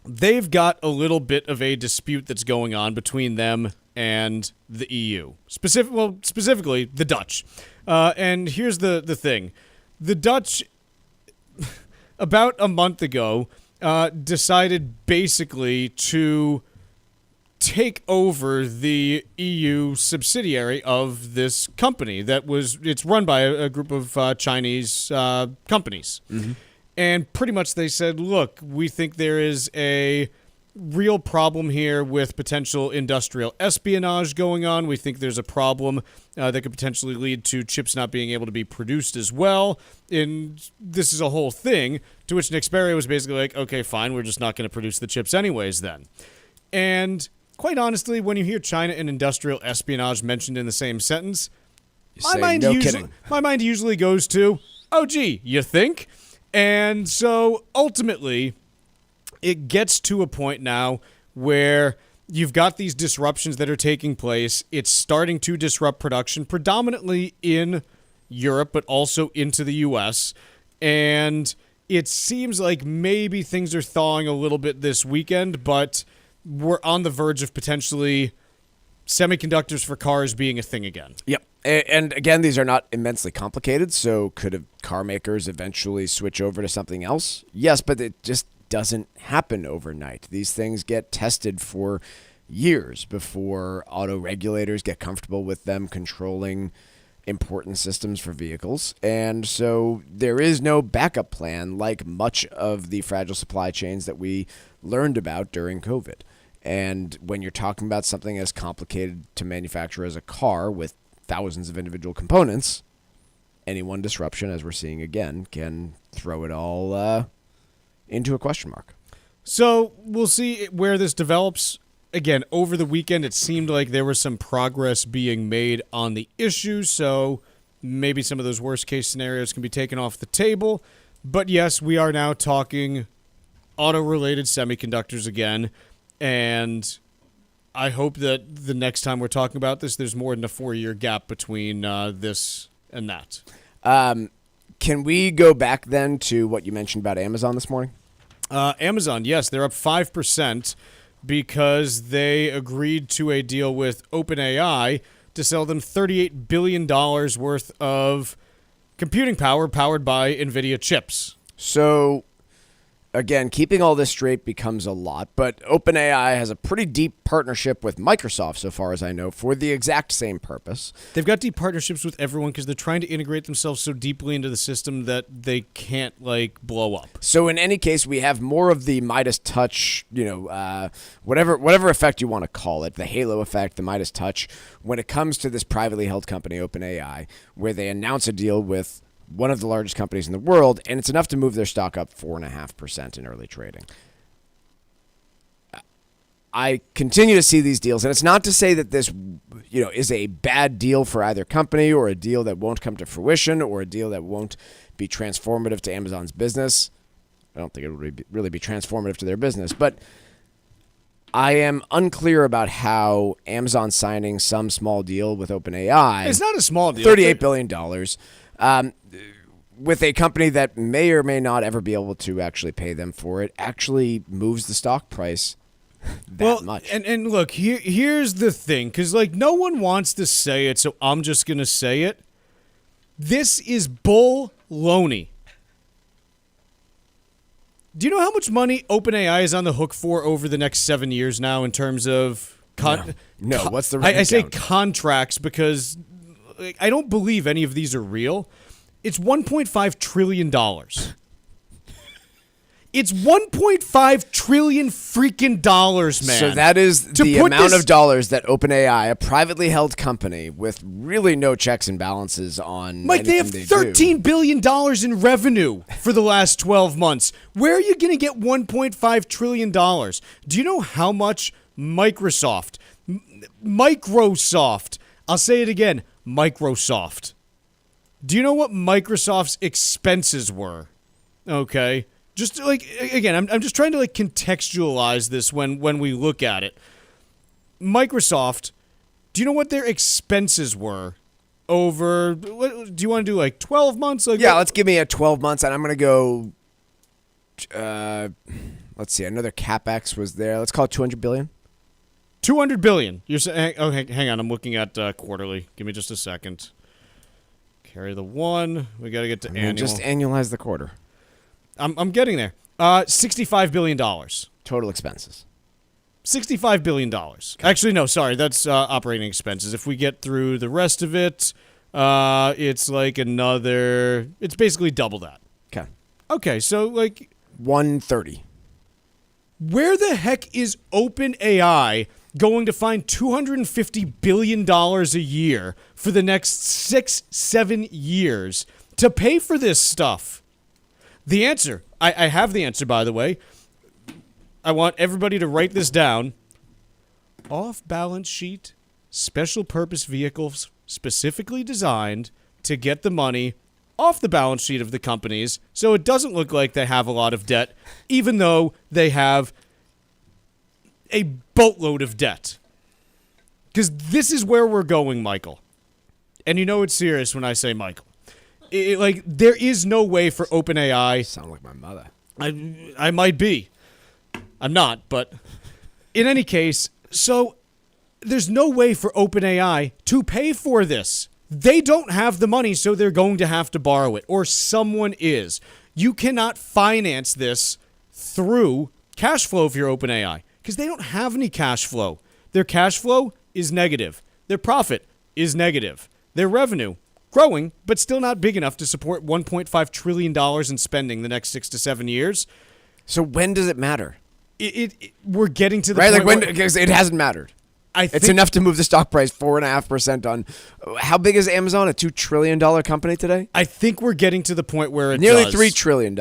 They've got a little bit of a dispute that's going on between them and the EU. Specifically, the Dutch. And here's the thing. The Dutch, about a month ago, decided basically to take over the EU subsidiary of this company it's run by a group of Chinese companies. Mm-hmm. And pretty much they said, look, we think there is a real problem here with potential industrial espionage going on. We think there's a problem that could potentially lead to chips not being able to be produced as well. And this is a whole thing, to which Nexperia was basically like, okay, fine, we're just not going to produce the chips anyways then. And quite honestly, when you hear China and industrial espionage mentioned in the same sentence, my mind usually goes to, oh, gee, you think? And so ultimately, it gets to a point now where you've got these disruptions that are taking place. It's starting to disrupt production, predominantly in Europe, but also into the U.S. And it seems like maybe things are thawing a little bit this weekend, but we're on the verge of potentially semiconductors for cars being a thing again. Yep. And again, these are not immensely complicated, so could car makers eventually switch over to something else? Yes, but it just doesn't happen overnight. These things get tested for years before auto regulators get comfortable with them controlling important systems for vehicles. And so there is no backup plan like much of the fragile supply chains that we learned about during COVID. And when you're talking about something as complicated to manufacture as a car with thousands of individual components, any one disruption, as we're seeing again, can throw it all into a question mark. So we'll see where this develops. Again, over the weekend, it seemed like there was some progress being made on the issue, so maybe some of those worst-case scenarios can be taken off the table. But yes, we are now talking auto-related semiconductors again, and I hope that the next time we're talking about this, there's more than a 4-year gap between this and that. Can we go back then to what you mentioned about Amazon this morning? Amazon, yes, they're up 5% because they agreed to a deal with OpenAI to sell them $38 billion worth of computing power powered by NVIDIA chips. So, again, keeping all this straight becomes a lot, but OpenAI has a pretty deep partnership with Microsoft, so far as I know, for the exact same purpose. They've got deep partnerships with everyone because they're trying to integrate themselves so deeply into the system that they can't, blow up. So in any case, we have more of the Midas touch, whatever effect you want to call it, the halo effect, the Midas touch, when it comes to this privately held company, OpenAI, where they announce a deal with one of the largest companies in the world, and it's enough to move their stock up 4.5% in early trading. I continue to see these deals, and it's not to say that this, is a bad deal for either company or a deal that won't come to fruition or a deal that won't be transformative to Amazon's business. I don't think it would really be transformative to their business, but I am unclear about how Amazon signing some small deal with OpenAI. It's not a small deal. $38 billion. With a company that may or may not ever be able to actually pay them for it, actually moves the stock price that much. And look, here's the thing, because no one wants to say it, so I'm just going to say it. This is bull-loney. Do you know how much money OpenAI is on the hook for over the next 7 years now in terms of... No, what's the I say contracts because I don't believe any of these are real. It's $1.5 trillion. It's $1.5 trillion freaking dollars, man. So that is the amount of dollars that OpenAI, a privately held company with really no checks and balances on Mike, they have $13 billion in revenue for the last 12 months. Where are you going to get $1.5 trillion? Do you know how much Microsoft, I'll say it again, Microsoft. Do you know what Microsoft's expenses were? Okay. Just again, I'm just trying to contextualize this when we look at it. Microsoft, do you know what their expenses were over, do you want to do 12 months? Let's give me a 12 months and I'm going to go, let's see, another CapEx was there. Let's call it $200 billion. $200 billion. You're saying, hang on, I'm looking at quarterly. Give me just a second. Carry the one. We got to get to annual. Just annualize the quarter. I'm getting there. $65 billion. Total expenses. $65 billion. Okay. Actually, no, sorry. That's operating expenses. If we get through the rest of it, it's it's basically double that. Okay. Okay, so 130. Where the heck is OpenAI going to find $250 billion a year for the next 6-7 years to pay for this stuff? The answer, I have the answer, by the way. I want everybody to write this down. Off-balance sheet, special purpose vehicles specifically designed to get the money off the balance sheet of the companies so it doesn't look like they have a lot of debt, even though they have a boatload of debt. Because this is where we're going, Michael. And you know it's serious when I say Michael. There is no way for OpenAI. Sound like my mother. I might be. I'm not, but in any case, so there's no way for OpenAI to pay for this. They don't have the money, so they're going to have to borrow it, or someone is. You cannot finance this through cash flow if you're OpenAI, because they don't have any cash flow. Their cash flow is negative. Their profit is negative. Their revenue growing, but still not big enough to support $1.5 trillion in spending the next 6 to 7 years. So when does it matter? We're getting to the point because it hasn't mattered. It's enough to move the stock price 4.5% on. How big is Amazon? A $2 trillion company today? I think we're getting to the point where it nearly does. $3 trillion.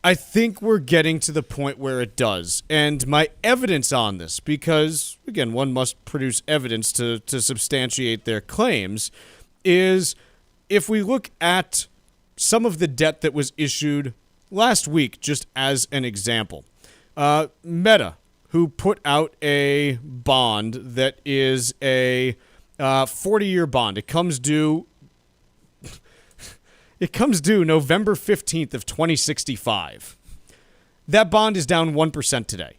I think we're getting to the point where it does. And my evidence on this, because, again, one must produce evidence to substantiate their claims, is if we look at some of the debt that was issued last week, just as an example. Meta, who put out a bond that is a 40-year bond. It comes due November 15th of 2065. That bond is down 1% today.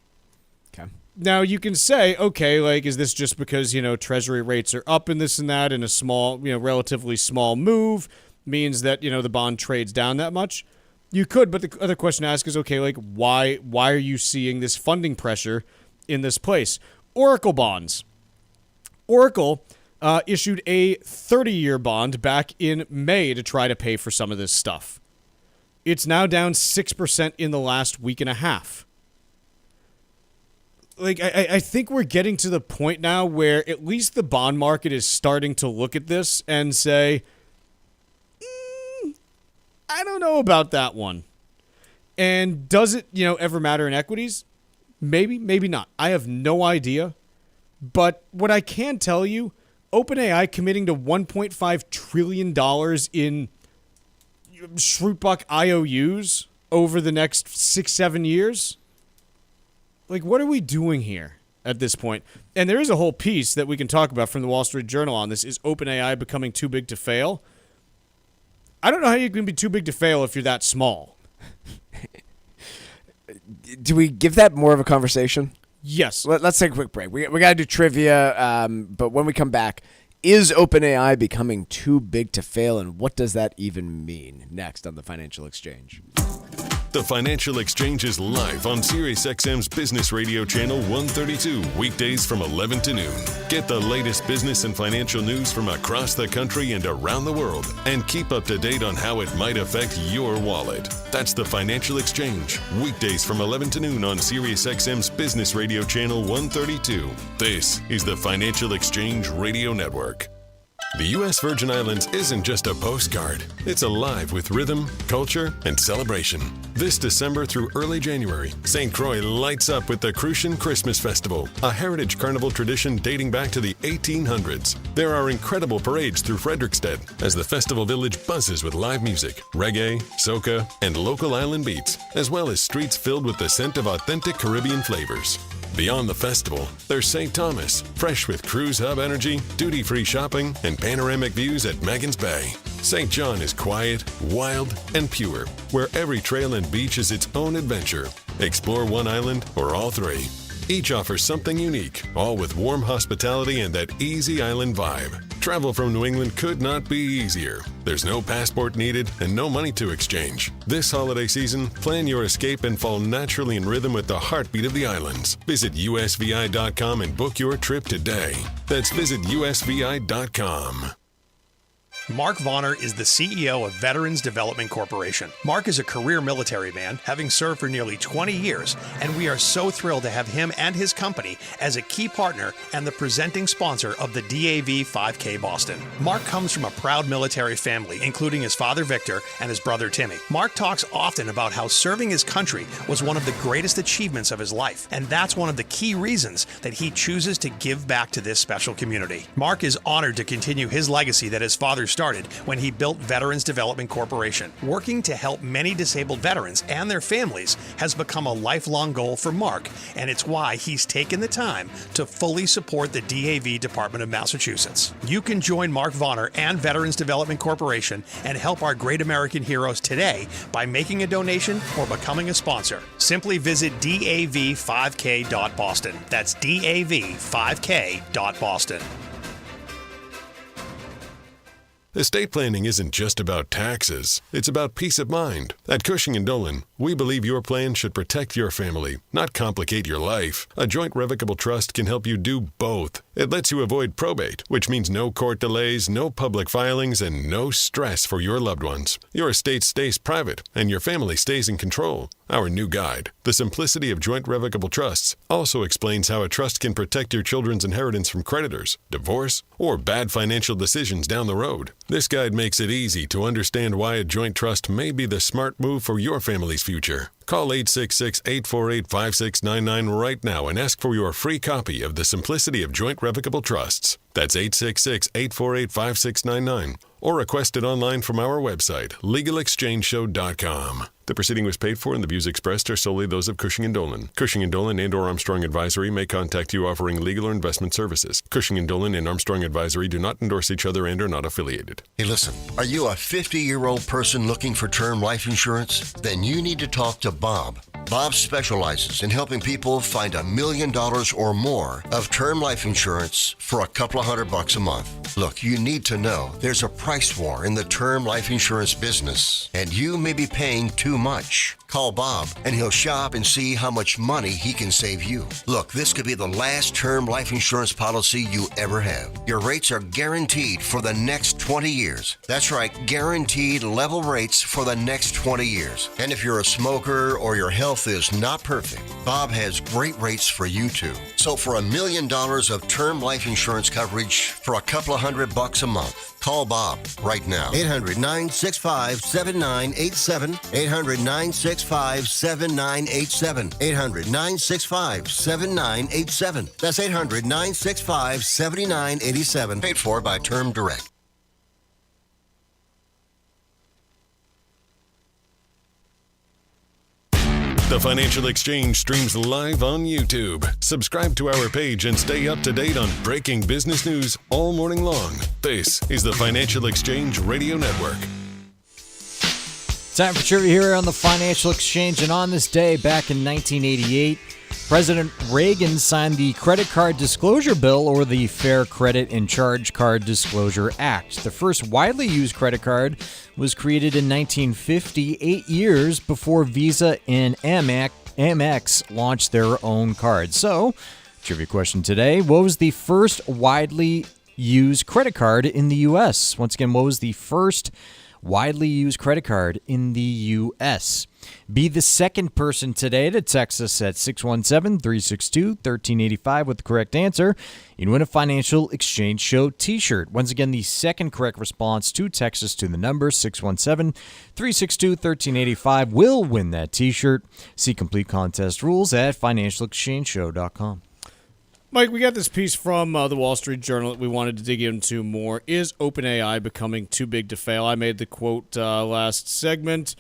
Okay. Now, you can say, okay, like, is this just because, Treasury rates are up and this and that, and a small, relatively small move means that, the bond trades down that much? You could, but the other question to ask is, okay, like, why are you seeing this funding pressure in this place? Oracle bonds. Oracle issued a 30-year bond back in May to try to pay for some of this stuff. It's now down 6% in the last week and a half. Like, I think we're getting to the point now where at least the bond market is starting to look at this and say, I don't know about that one. And does it, ever matter in equities? Maybe, maybe not. I have no idea. But what I can tell you, OpenAI committing to $1.5 trillion in Shrootbuck IOUs over the next 6-7 years. Like, what are we doing here at this point? And there is a whole piece that we can talk about from the Wall Street Journal on this. Is OpenAI becoming too big to fail? I don't know how you can be too big to fail if you're that small. Do we give that more of a conversation? Yes. Let's take a quick break. We got to do trivia, but when we come back, is OpenAI becoming too big to fail, and what does that even mean? Next on the Financial Exchange. The Financial Exchange is live on SiriusXM's Business Radio Channel 132, weekdays from 11 to noon. Get the latest business and financial news from across the country and around the world, and keep up to date on how it might affect your wallet. That's the Financial Exchange, weekdays from 11 to noon on SiriusXM's Business Radio Channel 132. This is the Financial Exchange Radio Network. The U.S. Virgin Islands isn't just a postcard. It's alive with rhythm, culture, and celebration. This December through early January, St. Croix lights up with the Crucian Christmas Festival, a heritage carnival tradition dating back to the 1800s. There are incredible parades through Frederiksted as the festival village buzzes with live music, reggae, soca, and local island beats, as well as streets filled with the scent of authentic Caribbean flavors. Beyond the festival, there's St. Thomas, fresh with cruise hub energy, duty-free shopping, and panoramic views at Magens Bay. St. John is quiet, wild, and pure, where every trail and beach is its own adventure. Explore one island or all three. Each offers something unique, all with warm hospitality and that easy island vibe. Travel from New England could not be easier. There's no passport needed and no money to exchange. This holiday season, plan your escape and fall naturally in rhythm with the heartbeat of the islands. Visit usvi.com and book your trip today. That's visit usvi.com. Mark Vonner is the CEO of Veterans Development Corporation. Mark is a career military man, having served for nearly 20 years, and we are so thrilled to have him and his company as a key partner and the presenting sponsor of the DAV 5K Boston. Mark comes from a proud military family, including his father Victor and his brother Timmy. Mark talks often about how serving his country was one of the greatest achievements of his life, and that's one of the key reasons that he chooses to give back to this special community. Mark is honored to continue his legacy that his father started when he built Veterans Development Corporation. Working to help many disabled veterans and their families has become a lifelong goal for Mark, and it's why he's taken the time to fully support the DAV Department of Massachusetts. You can join Mark Vonner and Veterans Development Corporation and help our great American heroes today by making a donation or becoming a sponsor. Simply visit dav5k.boston. That's dav5k.boston. Estate planning isn't just about taxes. It's about peace of mind. At Cushing & Dolan, we believe your plan should protect your family, not complicate your life. A joint revocable trust can help you do both. It lets you avoid probate, which means no court delays, no public filings, and no stress for your loved ones. Your estate stays private, and your family stays in control. Our new guide, The Simplicity of Joint Revocable Trusts, also explains how a trust can protect your children's inheritance from creditors, divorce, or bad financial decisions down the road. This guide makes it easy to understand why a joint trust may be the smart move for your family's future. Call 866-848-5699 right now and ask for your free copy of The Simplicity of Joint Revocable Trusts. That's 866-848-5699. Or request it online from our website, LegalExchangeShow.com. The proceeding was paid for and the views expressed are solely those of Cushing & Dolan. Cushing & Dolan and or Armstrong Advisory may contact you offering legal or investment services. Cushing & Dolan and Armstrong Advisory do not endorse each other and are not affiliated. Hey, listen, are you a 50-year-old person looking for term life insurance? Then you need to talk to Bob. Bob specializes in helping people find $1 million or more of term life insurance for a couple of $100 a month. Look, you need to know there's a price war in the term life insurance business, and you may be paying too much. Call Bob, and he'll shop and see how much money he can save you. Look, this could be the last term life insurance policy you ever have. Your rates are guaranteed for the next 20 years. That's right, guaranteed level rates for the next 20 years. And if you're a smoker or your health is not perfect, Bob has great rates for you too. So for $1 million of term life insurance coverage for a couple of $100 a month, call Bob right now. 800-965-7987. 800-965-7987. 800-965-7987. That's 800-965-7987. Paid for by Term Direct. The Financial Exchange streams live on YouTube. Subscribe to our page and stay up to date on breaking business news all morning long. This is the Financial Exchange Radio Network. Time for trivia here on the Financial Exchange. And on this day, back in 1988, President Reagan signed the Credit Card Disclosure Bill, or the Fair Credit and Charge Card Disclosure Act. The first widely used credit card was created in 1950, 8 years before Visa and Amex launched their own cards. So, trivia question today, what was the first widely used credit card in the U.S.? Once again, what was the first widely used credit card in the U.S.? Be the second person today to text us at 617-362-1385 with the correct answer. You'd win a Financial Exchange Show t-shirt. Once again, the second correct response to text us to the number 617-362-1385 will win that t-shirt. See complete contest rules at financialexchangeshow.com. Mike, we got this piece from the Wall Street Journal that we wanted to dig into more. Is OpenAI becoming too big to fail? I made the quote last segment.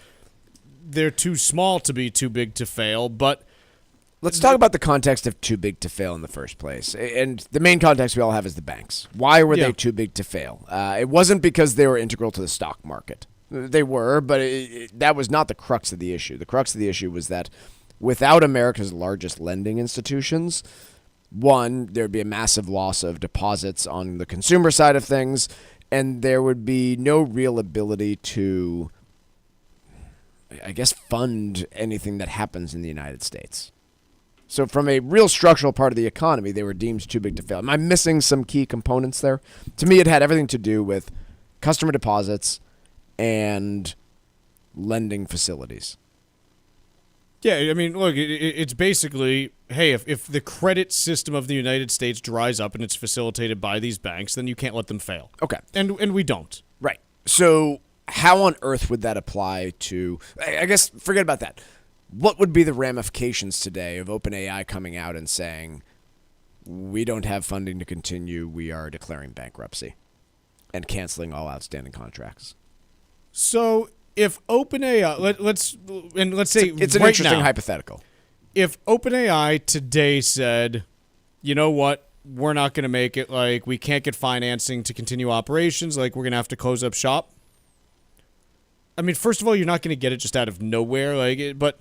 They're too small to be too big to fail, but let's talk about the context of too big to fail in the first place. And the main context we all have is the banks. Why were they too big to fail? It wasn't because they were integral to the stock market. They were, but that was not the crux of the issue. The crux of the issue was that without America's largest lending institutions, one, there'd be a massive loss of deposits on the consumer side of things, and there would be no real ability to, I guess, fund anything that happens in the United States. So from a real structural part of the economy, they were deemed too big to fail. Am I missing some key components there? To me, it had everything to do with customer deposits and lending facilities. Yeah, I mean, look, it's basically, hey, if the credit system of the United States dries up and it's facilitated by these banks, then you can't let them fail. Okay. And we don't. Right. So how on earth would that apply to, I guess, forget about that. What would be the ramifications today of OpenAI coming out and saying, we don't have funding to continue, we are declaring bankruptcy and canceling all outstanding contracts? So if OpenAI, let's say it's an right interesting now, hypothetical. If OpenAI today said, you know what, we're not going to make it, like we can't get financing to continue operations, like we're going to have to close up shop. I mean, first of all, you're not going to get it just out of nowhere, but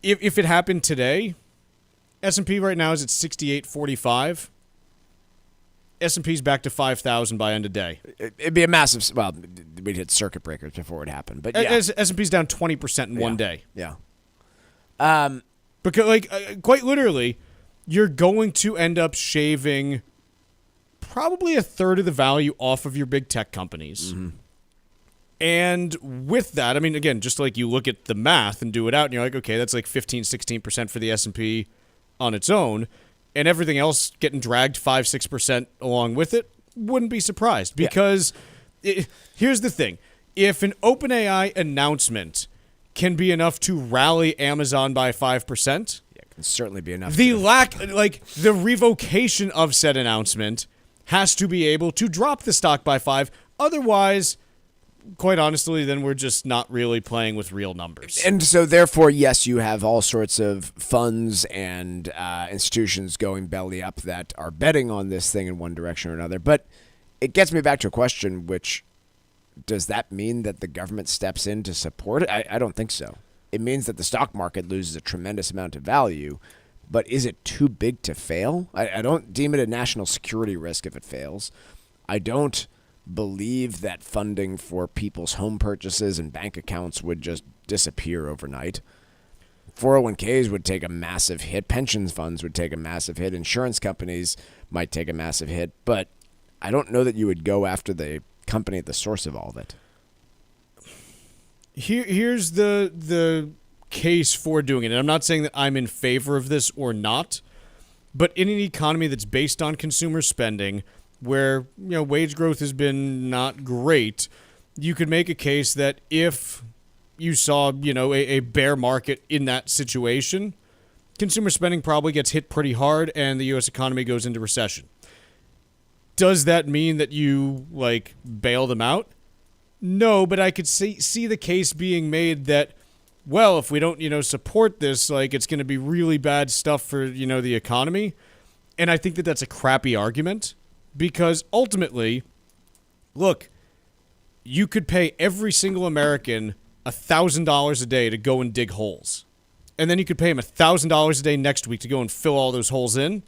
if it happened today, S&P right now is at 68.45. S&P's back to 5,000 by end of day. It'd be a massive, well, we'd hit circuit breakers before it happened, but yeah. S&P's down 20% in one day. Yeah. Because, quite literally, you're going to end up shaving probably a third of the value off of your big tech companies. Mm-hmm. And with that, I mean, again, just like you look at the math and do it out, and you're like, okay, that's like 15, 16% for the S&P on its own, and everything else getting dragged 5-6% along with it, wouldn't be surprised. Because here's the thing. If an OpenAI announcement can be enough to rally Amazon by 5%, it can certainly be enough. The the revocation of said announcement has to be able to drop the stock by 5%. Otherwise, quite honestly, then we're just not really playing with real numbers. And so, therefore, yes, you have all sorts of funds and institutions going belly up that are betting on this thing in one direction or another. But it gets me back to a question, which, does that mean that the government steps in to support it? I don't think so. it means that the stock market loses a tremendous amount of value. But is it too big to fail? I don't deem it a national security risk if it fails. I don't believe that funding for people's home purchases and bank accounts would just disappear overnight. 401ks would take a massive hit. Pensions funds would take a massive hit. Insurance companies might take a massive hit. But I don't know that you would go after the company at the source of all of it. Here's the case for doing it. And I'm not saying that I'm in favor of this or not, but in an economy that's based on consumer spending, where wage growth has been not great, you could make a case that if you saw a bear market in that situation, consumer spending probably gets hit pretty hard and the U.S. economy goes into recession. Does that mean that you bail them out? No, but I could see the case being made that, well, if we don't, support this, it's going to be really bad stuff for, the economy. And I think that that's a crappy argument because ultimately, look, you could pay every single American $1,000 a day to go and dig holes. And then you could pay him $1,000 a day next week to go and fill all those holes in.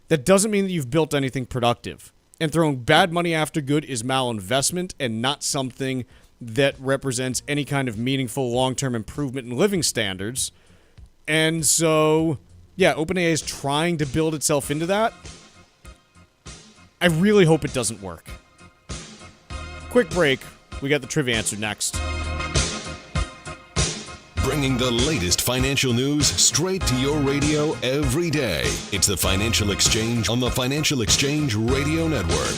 That doesn't mean that you've built anything productive. And throwing bad money after good is malinvestment and not something that represents any kind of meaningful long-term improvement in living standards. And so, yeah, OpenAI is trying to build itself into that. I really hope it doesn't work. Quick break. We got the trivia answer next. Bringing the latest financial news straight to your radio every day. It's the Financial Exchange on the Financial Exchange Radio Network.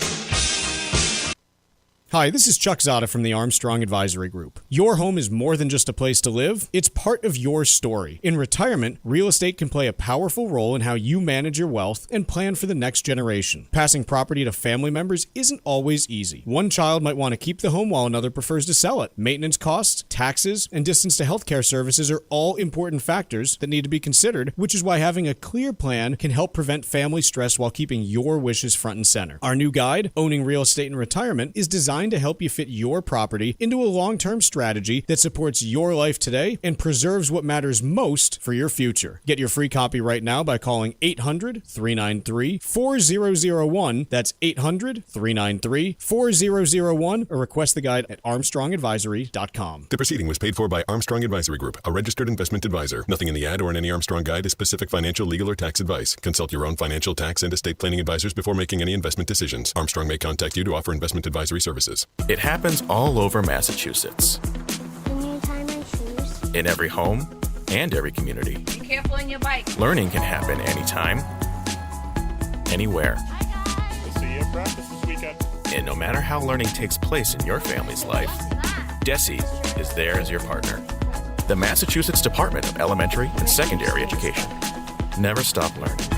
Hi, this is Chuck Zodda from the Armstrong Advisory Group. Your home is more than just a place to live. It's part of your story. In retirement, real estate can play a powerful role in how you manage your wealth and plan for the next generation. Passing property to family members isn't always easy. One child might want to keep the home while another prefers to sell it. Maintenance costs, taxes, and distance to healthcare services are all important factors that need to be considered, which is why having a clear plan can help prevent family stress while keeping your wishes front and center. Our new guide, Owning Real Estate in Retirement, is designed to help you fit your property into a long-term strategy that supports your life today and preserves what matters most for your future. Get your free copy right now by calling 800-393-4001. That's 800-393-4001 or request the guide at armstrongadvisory.com. The proceeding was paid for by Armstrong Advisory Group, a registered investment advisor. Nothing in the ad or in any Armstrong guide is specific financial, legal, or tax advice. Consult your own financial, tax, and estate planning advisors before making any investment decisions. Armstrong may contact you to offer investment advisory services. It happens all over Massachusetts. Can you tie my shoes? In every home and every community. Be careful on your bike. Learning can happen anytime, anywhere. We'll see you at practice this weekend. And no matter how learning takes place in your family's life, DESE is there as your partner. The Massachusetts Department of Elementary and Secondary Education. Never stop learning.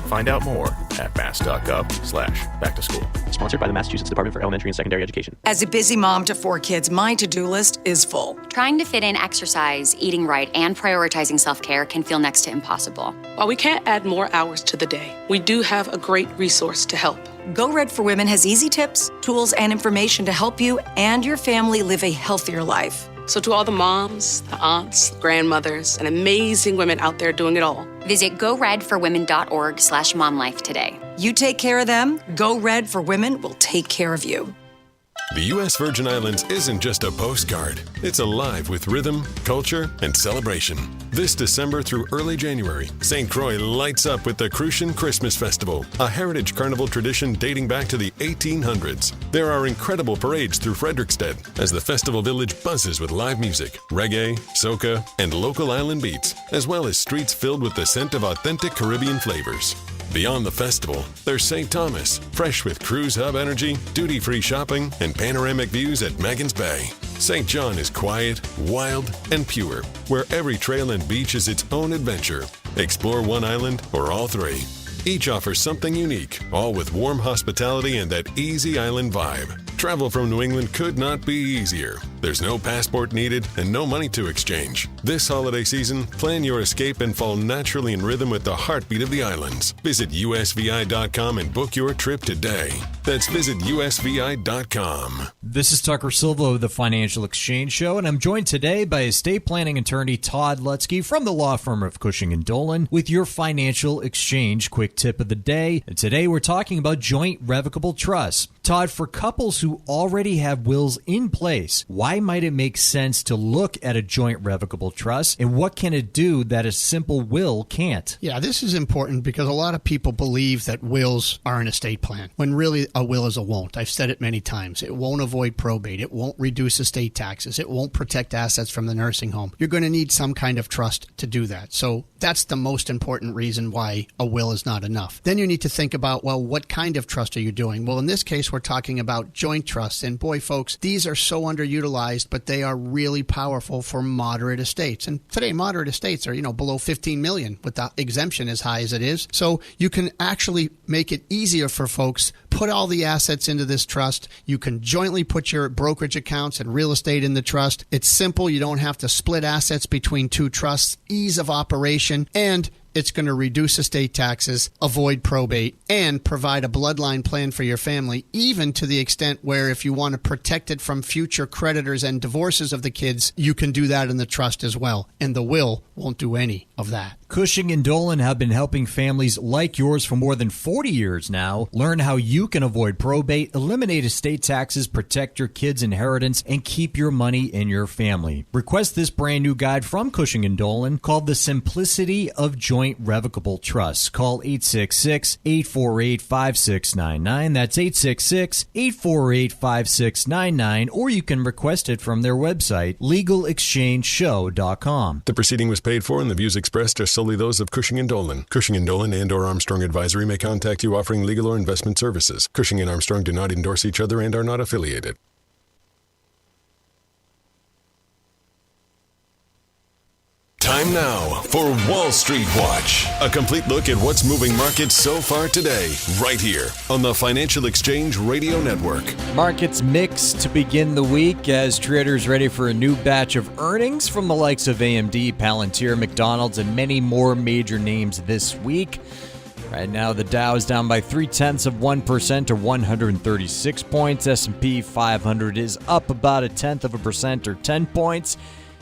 Find out more at mass.gov/back-to-school. Sponsored by the Massachusetts Department for Elementary and Secondary Education. As a busy mom to 4 kids, my to-do list is full. Trying to fit in exercise, eating right, and prioritizing self-care can feel next to impossible. While we can't add more hours to the day, we do have a great resource to help. Go Red for Women has easy tips, tools, and information to help you and your family live a healthier life. So to all the moms, the aunts, the grandmothers, and amazing women out there doing it all, visit goredforwomen.org/momlife today. You take care of them, Go Red for Women will take care of you. The U.S. Virgin Islands isn't just a postcard. It's alive with rhythm, culture, and celebration. This December through early January, St. Croix lights up with the Crucian Christmas Festival, a heritage carnival tradition dating back to the 1800s. There are incredible parades through Frederiksted as the festival village buzzes with live music, reggae, soca, and local island beats, as well as streets filled with the scent of authentic Caribbean flavors. Beyond the festival, there's St. Thomas, fresh with cruise hub energy, duty-free shopping, and panoramic views at Maggins Bay. St. John is quiet, wild, and pure, where every trail and beach is its own adventure. Explore one island or all three. Each offers something unique, all with warm hospitality and that easy island vibe. Travel from New England could not be easier. There's no passport needed and no money to exchange. This holiday season, plan your escape and fall naturally in rhythm with the heartbeat of the islands. Visit usvi.com and book your trip today. That's visit usvi.com. This is Tucker Silva of the Financial Exchange Show, and I'm joined today by estate planning attorney Todd Lutzke from the law firm of Cushing & Dolan with your Financial Exchange quick tip of the day. And today we're talking about joint revocable trusts. Todd, for couples who already have wills in place, why might it make sense to look at a joint revocable trust, and what can it do that a simple will can't? Yeah, this is important because a lot of people believe that wills are an estate plan, when really a will is a won't. I've said it many times. It won't avoid probate. It won't reduce estate taxes. It won't protect assets from the nursing home. You're going to need some kind of trust to do that. So that's the most important reason why a will is not enough. Then you need to think about, well, what kind of trust are you doing? Well, in this case, we're talking about joint trusts. And boy, folks, these are so underutilized, but they are really powerful for moderate estates. And today, moderate estates are, below 15 million with the exemption as high as it is. So you can actually make it easier for folks. Put all the assets into this trust. You can jointly put your brokerage accounts and real estate in the trust. It's simple. You don't have to split assets between two trusts. Ease of operation, and it's going to reduce estate taxes, avoid probate, and provide a bloodline plan for your family, even to the extent where if you want to protect it from future creditors and divorces of the kids, you can do that in the trust as well. And the will won't do any of that. Cushing & Dolan have been helping families like yours for more than 40 years now. Learn how you can avoid probate, eliminate estate taxes, protect your kids' inheritance, and keep your money in your family. Request this brand new guide from Cushing & Dolan called The Simplicity of Joint Revocable Trusts. Call 866-848-5699. That's 866-848-5699, or you can request it from their website, legalexchangeshow.com. The proceeding was paid for and the views expressed are solely those of Cushing & Dolan. Cushing & Dolan and or Armstrong Advisory may contact you offering legal or investment services. Cushing & Armstrong do not endorse each other and are not affiliated. Time now for Wall Street Watch, a complete look at what's moving markets so far today, right here on the Financial Exchange Radio Network. Markets mixed to begin the week as traders ready for a new batch of earnings from the likes of AMD, Palantir, McDonald's, and many more major names this week. Right now, the Dow is down by 0.3% or 136 points. S&P 500 is up about 0.1% or 10 points.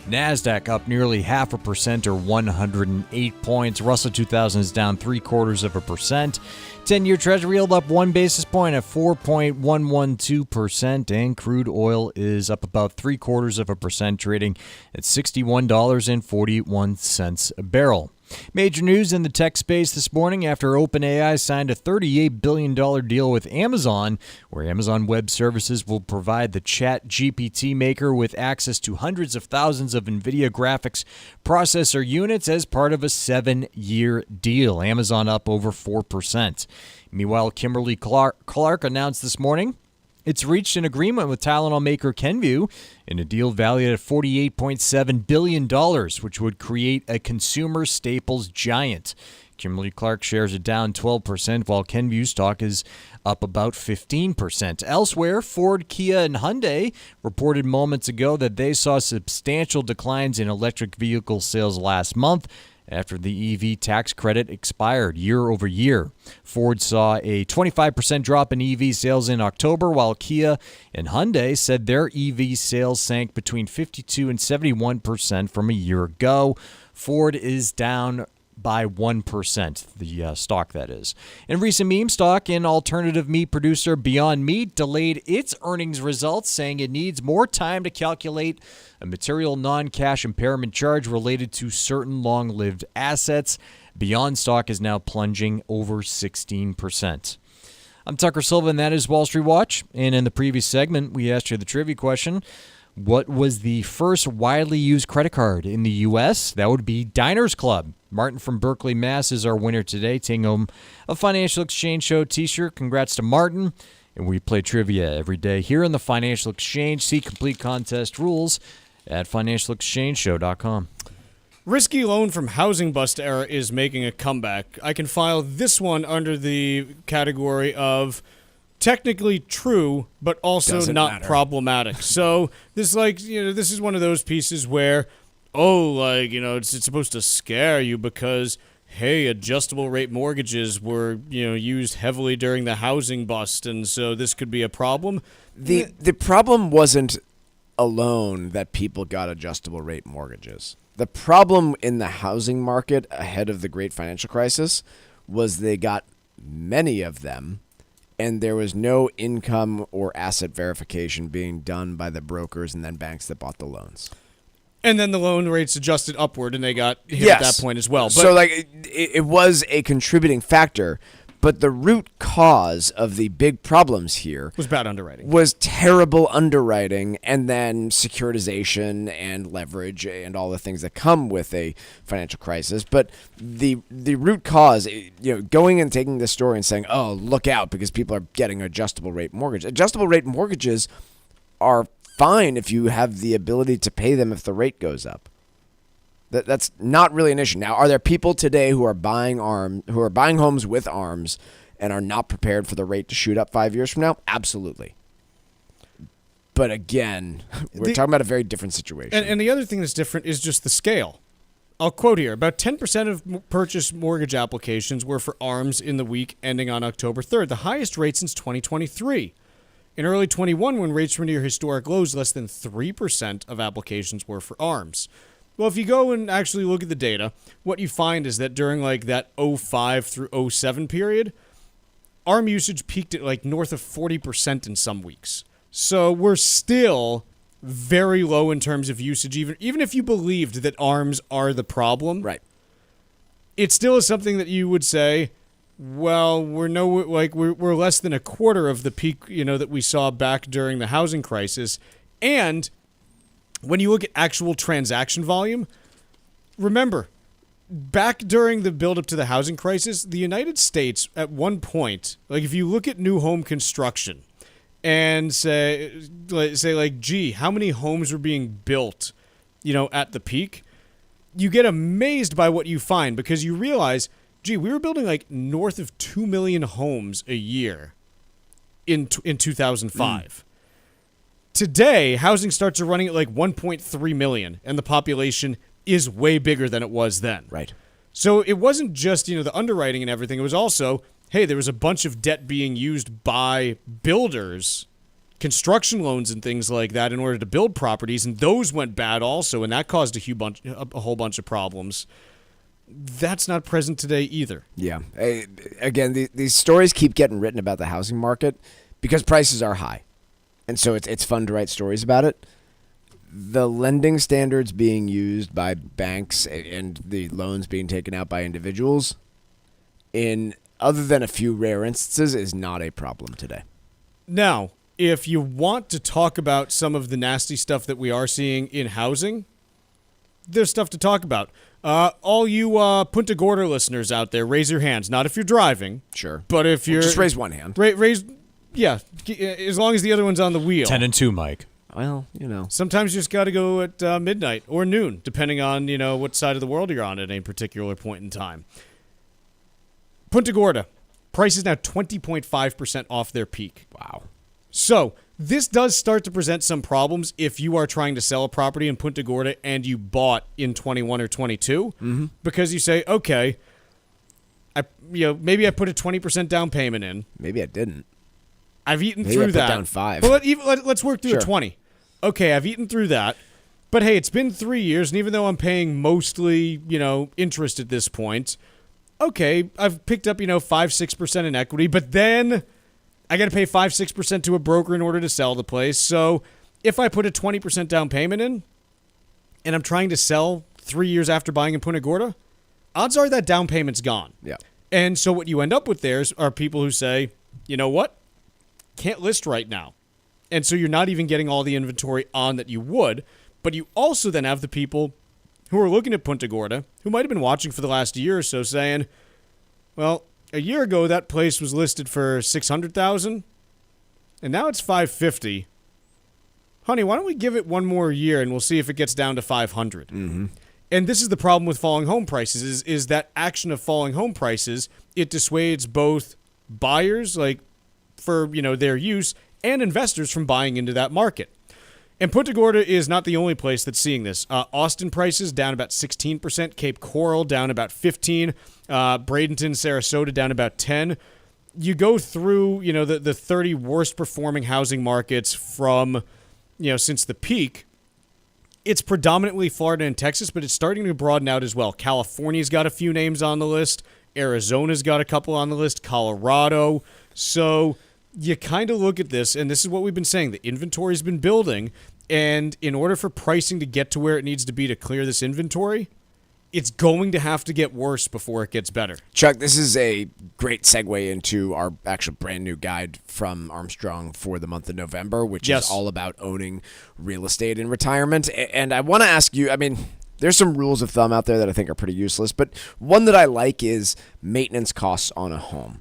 NASDAQ up nearly 0.5% or 108 points. Russell 2000 is down 0.75%. 10-year Treasury yield up 1 basis point at 4.112%. And crude oil is up about 0.75%, trading at $61.41 a barrel. Major news in the tech space this morning after OpenAI signed a $38 billion deal with Amazon, where Amazon Web Services will provide the ChatGPT maker with access to hundreds of thousands of NVIDIA graphics processor units as part of a 7-year deal. Amazon up over 4%. Meanwhile, Kimberly-Clark announced this morning it's reached an agreement with Tylenol maker Kenvue in a deal valued at $48.7 billion, which would create a consumer staples giant. Kimberly-Clark shares are down 12%, while Kenvue stock is up about 15%. Elsewhere, Ford, Kia, and Hyundai reported moments ago that they saw substantial declines in electric vehicle sales last month after the EV tax credit expired year over year. Ford saw a 25% drop in EV sales in October, while Kia and Hyundai said their EV sales sank between 52 and 71% from a year ago. Ford is down by 1%, the stock that is. In recent meme stock, an alternative meat producer, Beyond Meat, delayed its earnings results, saying it needs more time to calculate a material non-cash impairment charge related to certain long-lived assets. Beyond stock is now plunging over 16%. I'm Tucker Silva, and that is Wall Street Watch. And in the previous segment, we asked you the trivia question. What was the first widely used credit card in the U.S.? That would be Diners Club. Martin from Berkeley, Mass. is our winner today, taking home a Financial Exchange Show t-shirt. Congrats to Martin. And we play trivia every day here in the Financial Exchange. See complete contest rules at financialexchangeshow.com. Risky loan from housing bust era is making a comeback. I can file this one under the category of technically true, but also Doesn't not matter. problematic. So this, this is one of those pieces where, it's supposed to scare you because, hey, adjustable rate mortgages were, used heavily during the housing bust, and so this could be a problem. The problem wasn't alone that people got adjustable rate mortgages. The problem in the housing market ahead of the great financial crisis was they got many of them, and there was no income or asset verification being done by the brokers and then banks that bought the loans. And then the loan rates adjusted upward, and they got hit at that point as well. But So, it was a contributing factor, but the root cause of the big problems here was bad underwriting. Was terrible underwriting, and then securitization and leverage and all the things that come with a financial crisis. But the root cause, going and taking this story and saying, "Oh, look out," because people are getting adjustable rate mortgage. Adjustable rate mortgages are fine if you have the ability to pay them if the rate goes up. That's not really an issue. Now, are there people today who are buying homes with ARMs and are not prepared for the rate to shoot up 5 years from now? Absolutely. But again, we're talking about a very different situation. And the other thing that's different is just the scale. I'll quote here. About 10% of purchase mortgage applications were for ARMs in the week ending on October 3rd, the highest rate since 2023. In early 21, when rates were near historic lows, less than 3% of applications were for ARMs. Well, if you go and actually look at the data, what you find is that during that 05 through 07 period, ARM usage peaked at north of 40% in some weeks. So we're still very low in terms of usage, even if you believed that ARMs are the problem. Right. It still is something that you would say, well, we're less than a quarter of the peak, that we saw back during the housing crisis. And when you look at actual transaction volume, remember, back during the buildup to the housing crisis, the United States at one point, if you look at new home construction and say, gee, how many homes were being built, at the peak, you get amazed by what you find because you realize, gee, we were building north of 2 million homes a year in 2005. Today, housing starts are running at 1.3 million, and the population is way bigger than it was then. Right. So it wasn't just, the underwriting and everything. It was also, hey, there was a bunch of debt being used by builders, construction loans and things like that in order to build properties, and those went bad also, and that caused a whole bunch of problems. That's not present today either. Yeah. Again, these stories keep getting written about the housing market because prices are high. And so it's fun to write stories about it. The lending standards being used by banks and the loans being taken out by individuals, in other than a few rare instances, is not a problem today. Now, if you want to talk about some of the nasty stuff that we are seeing in housing, there's stuff to talk about. All you Punta Gorda listeners out there, raise your hands. Not if you're driving. Sure. But if you're... just raise one hand. Raise... Yeah, as long as the other one's on the wheel. 10 and 2, Mike. Well, Sometimes you just got to go at midnight or noon, depending on, what side of the world you're on at a particular point in time. Punta Gorda, price is now 20.5% off their peak. Wow. So this does start to present some problems if you are trying to sell a property in Punta Gorda and you bought in 21 or 22, because you say, okay, maybe I put a 20% down payment in. Maybe I didn't. I've eaten Maybe through I put that. down 5. Well, let's work through Sure. a 20. Okay, I've eaten through that. But hey, it's been 3 years, and even though I'm paying mostly, interest at this point, okay, I've picked up, 5-6% in equity, but then I got to pay 5-6% to a broker in order to sell the place. So if I put a 20% down payment in, and I'm trying to sell 3 years after buying in Punta Gorda, odds are that down payment's gone. Yeah. And so what you end up with there are people who say, you know what? Can't list right now. And so you're not even getting all the inventory on that you would, but you also then have the people who are looking at Punta Gorda, who might have been watching for the last year or so, saying, well, a year ago that place was listed for $600,000, and now it's $550,000. Honey, why don't we give it one more year and we'll see if it gets down to $500,000. Mm-hmm. And this is the problem with falling home prices, is that action of falling home prices, it dissuades both buyers, for, their use and investors from buying into that market. And Punta Gorda is not the only place that's seeing this. Austin prices down about 16%, Cape Coral down about 15%, Bradenton, Sarasota down about 10%. You go through, the 30 worst performing housing markets from, since the peak. It's predominantly Florida and Texas, but it's starting to broaden out as well. California's got a few names on the list. Arizona's got a couple on the list. Colorado. So you kind of look at this, and this is what we've been saying. The inventory's been building, and in order for pricing to get to where it needs to be to clear this inventory, it's going to have to get worse before it gets better. Chuck, this is a great segue into our actual brand new guide from Armstrong for the month of November, which is all about owning real estate in retirement. And I want to ask you, there's some rules of thumb out there that I think are pretty useless, but one that I like is maintenance costs on a home.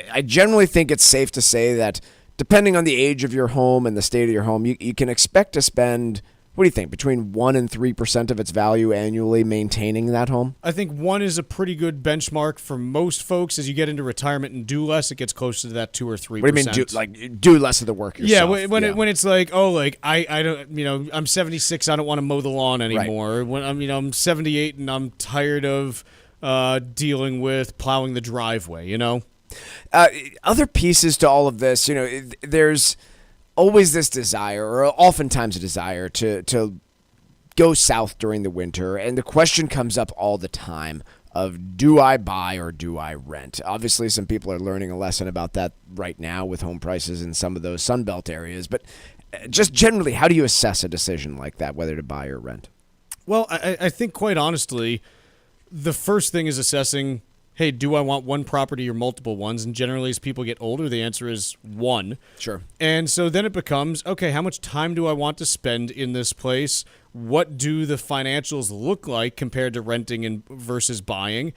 I generally think it's safe to say that depending on the age of your home and the state of your home, you can expect to spend, what do you think, between 1% and 3% of its value annually maintaining that home? I think 1 is a pretty good benchmark for most folks. As you get into retirement and do less, it gets closer to that 2 or 3%. What do you mean, do less of the work yourself? Yeah, when it's like, I don't, I'm 76, I don't want to mow the lawn anymore. Right. When I'm 78 and I'm tired of dealing with plowing the driveway, Other pieces to all of this, there's always this desire, or oftentimes a desire, to go south during the winter. And the question comes up all the time of, do I buy or do I rent? Obviously, some people are learning a lesson about that right now with home prices in some of those Sunbelt areas. But just generally, how do you assess a decision like that, whether to buy or rent? Well, I think quite honestly, the first thing is assessing, hey, do I want one property or multiple ones? And generally, as people get older, the answer is one. Sure. And so then it becomes, okay, how much time do I want to spend in this place? What do the financials look like compared to renting versus buying?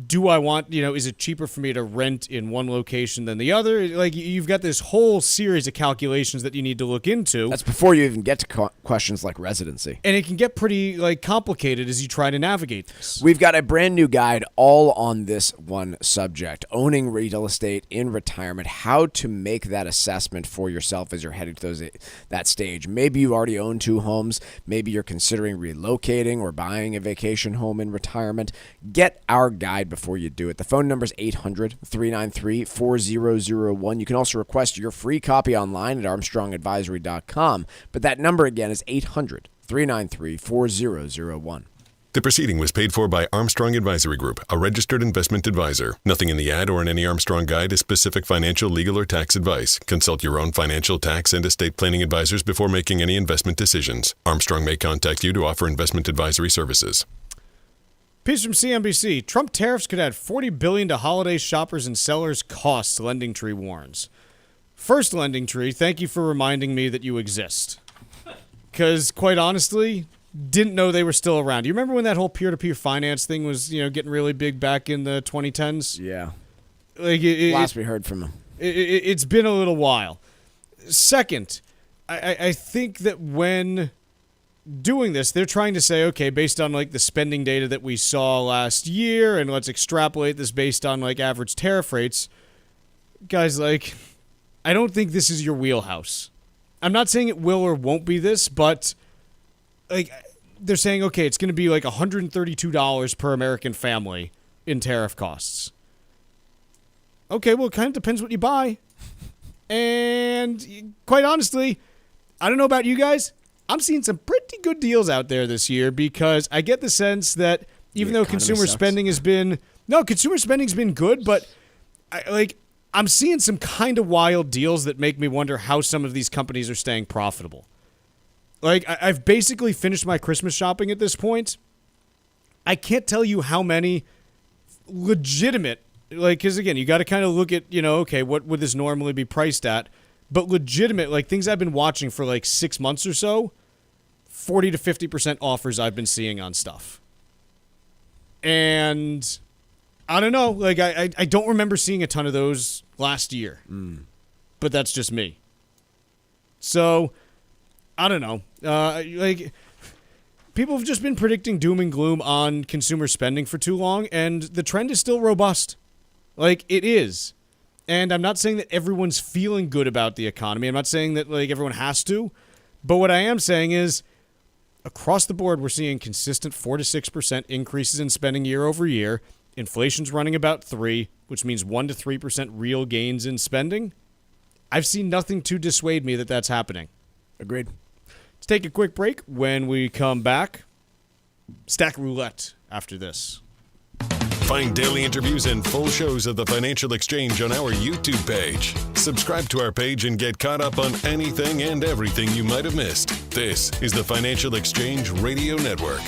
Do I want, is it cheaper for me to rent in one location than the other? Like, you've got this whole series of calculations that you need to look into. That's before you even get to questions like residency. And it can get pretty, complicated as you try to navigate this. We've got a brand new guide all on this one subject, owning real estate in retirement, how to make that assessment for yourself as you're heading to that stage. Maybe you already own 2 homes. Maybe you're considering relocating or buying a vacation home in retirement. Get our guide before you do it. The phone number is 800-393-4001. You can also request your free copy online at armstrongadvisory.com. But that number again is 800-393-4001. The proceeding was paid for by Armstrong Advisory Group, a registered investment advisor. Nothing in the ad or in any Armstrong guide is specific financial, legal, or tax advice. Consult your own financial, tax, and estate planning advisors before making any investment decisions. Armstrong may contact you to offer investment advisory services. Piece from CNBC. Trump tariffs could add $40 billion to holiday shoppers and sellers' costs, LendingTree warns. First, LendingTree, thank you for reminding me that you exist. Because, quite honestly, didn't know they were still around. Do you remember when that whole peer-to-peer finance thing was, getting really big back in the 2010s? Yeah. Last we heard from them. It's been a little while. Second, I think that when doing this, they're trying to say, okay, based on the spending data that we saw last year, and let's extrapolate this based on average tariff rates. Guys, I don't think this is your wheelhouse. I'm not saying it will or won't be this, but they're saying, okay, it's going to be $132 per American family in tariff costs. Okay, well, it kind of depends what you buy. And quite honestly, I don't know about you guys, I'm seeing some pretty good deals out there this year, because I get the sense that even though consumer spending has been good, but I'm seeing some kind of wild deals that make me wonder how some of these companies are staying profitable. I've basically finished my Christmas shopping at this point. I can't tell you how many legitimate, because again, you got to kind of look at, okay, what would this normally be priced at? But legitimate, things I've been watching for 6 months or so, 40 to 50% offers I've been seeing on stuff. And I don't know, I don't remember seeing a ton of those last year. But that's just me. So, I don't know. People have just been predicting doom and gloom on consumer spending for too long, and the trend is still robust. It is. And I'm not saying that everyone's feeling good about the economy. I'm not saying that everyone has to. But what I am saying is, across the board, we're seeing consistent 4 to 6% increases in spending year over year. Inflation's running about 3%, which means 1 to 3% real gains in spending. I've seen nothing to dissuade me that that's happening. Agreed. Let's take a quick break. When we come back, stack roulette after this. Find daily interviews and full shows of the Financial Exchange on our YouTube page. Subscribe to our page and get caught up on anything and everything you might have missed. This is the Financial Exchange Radio Network.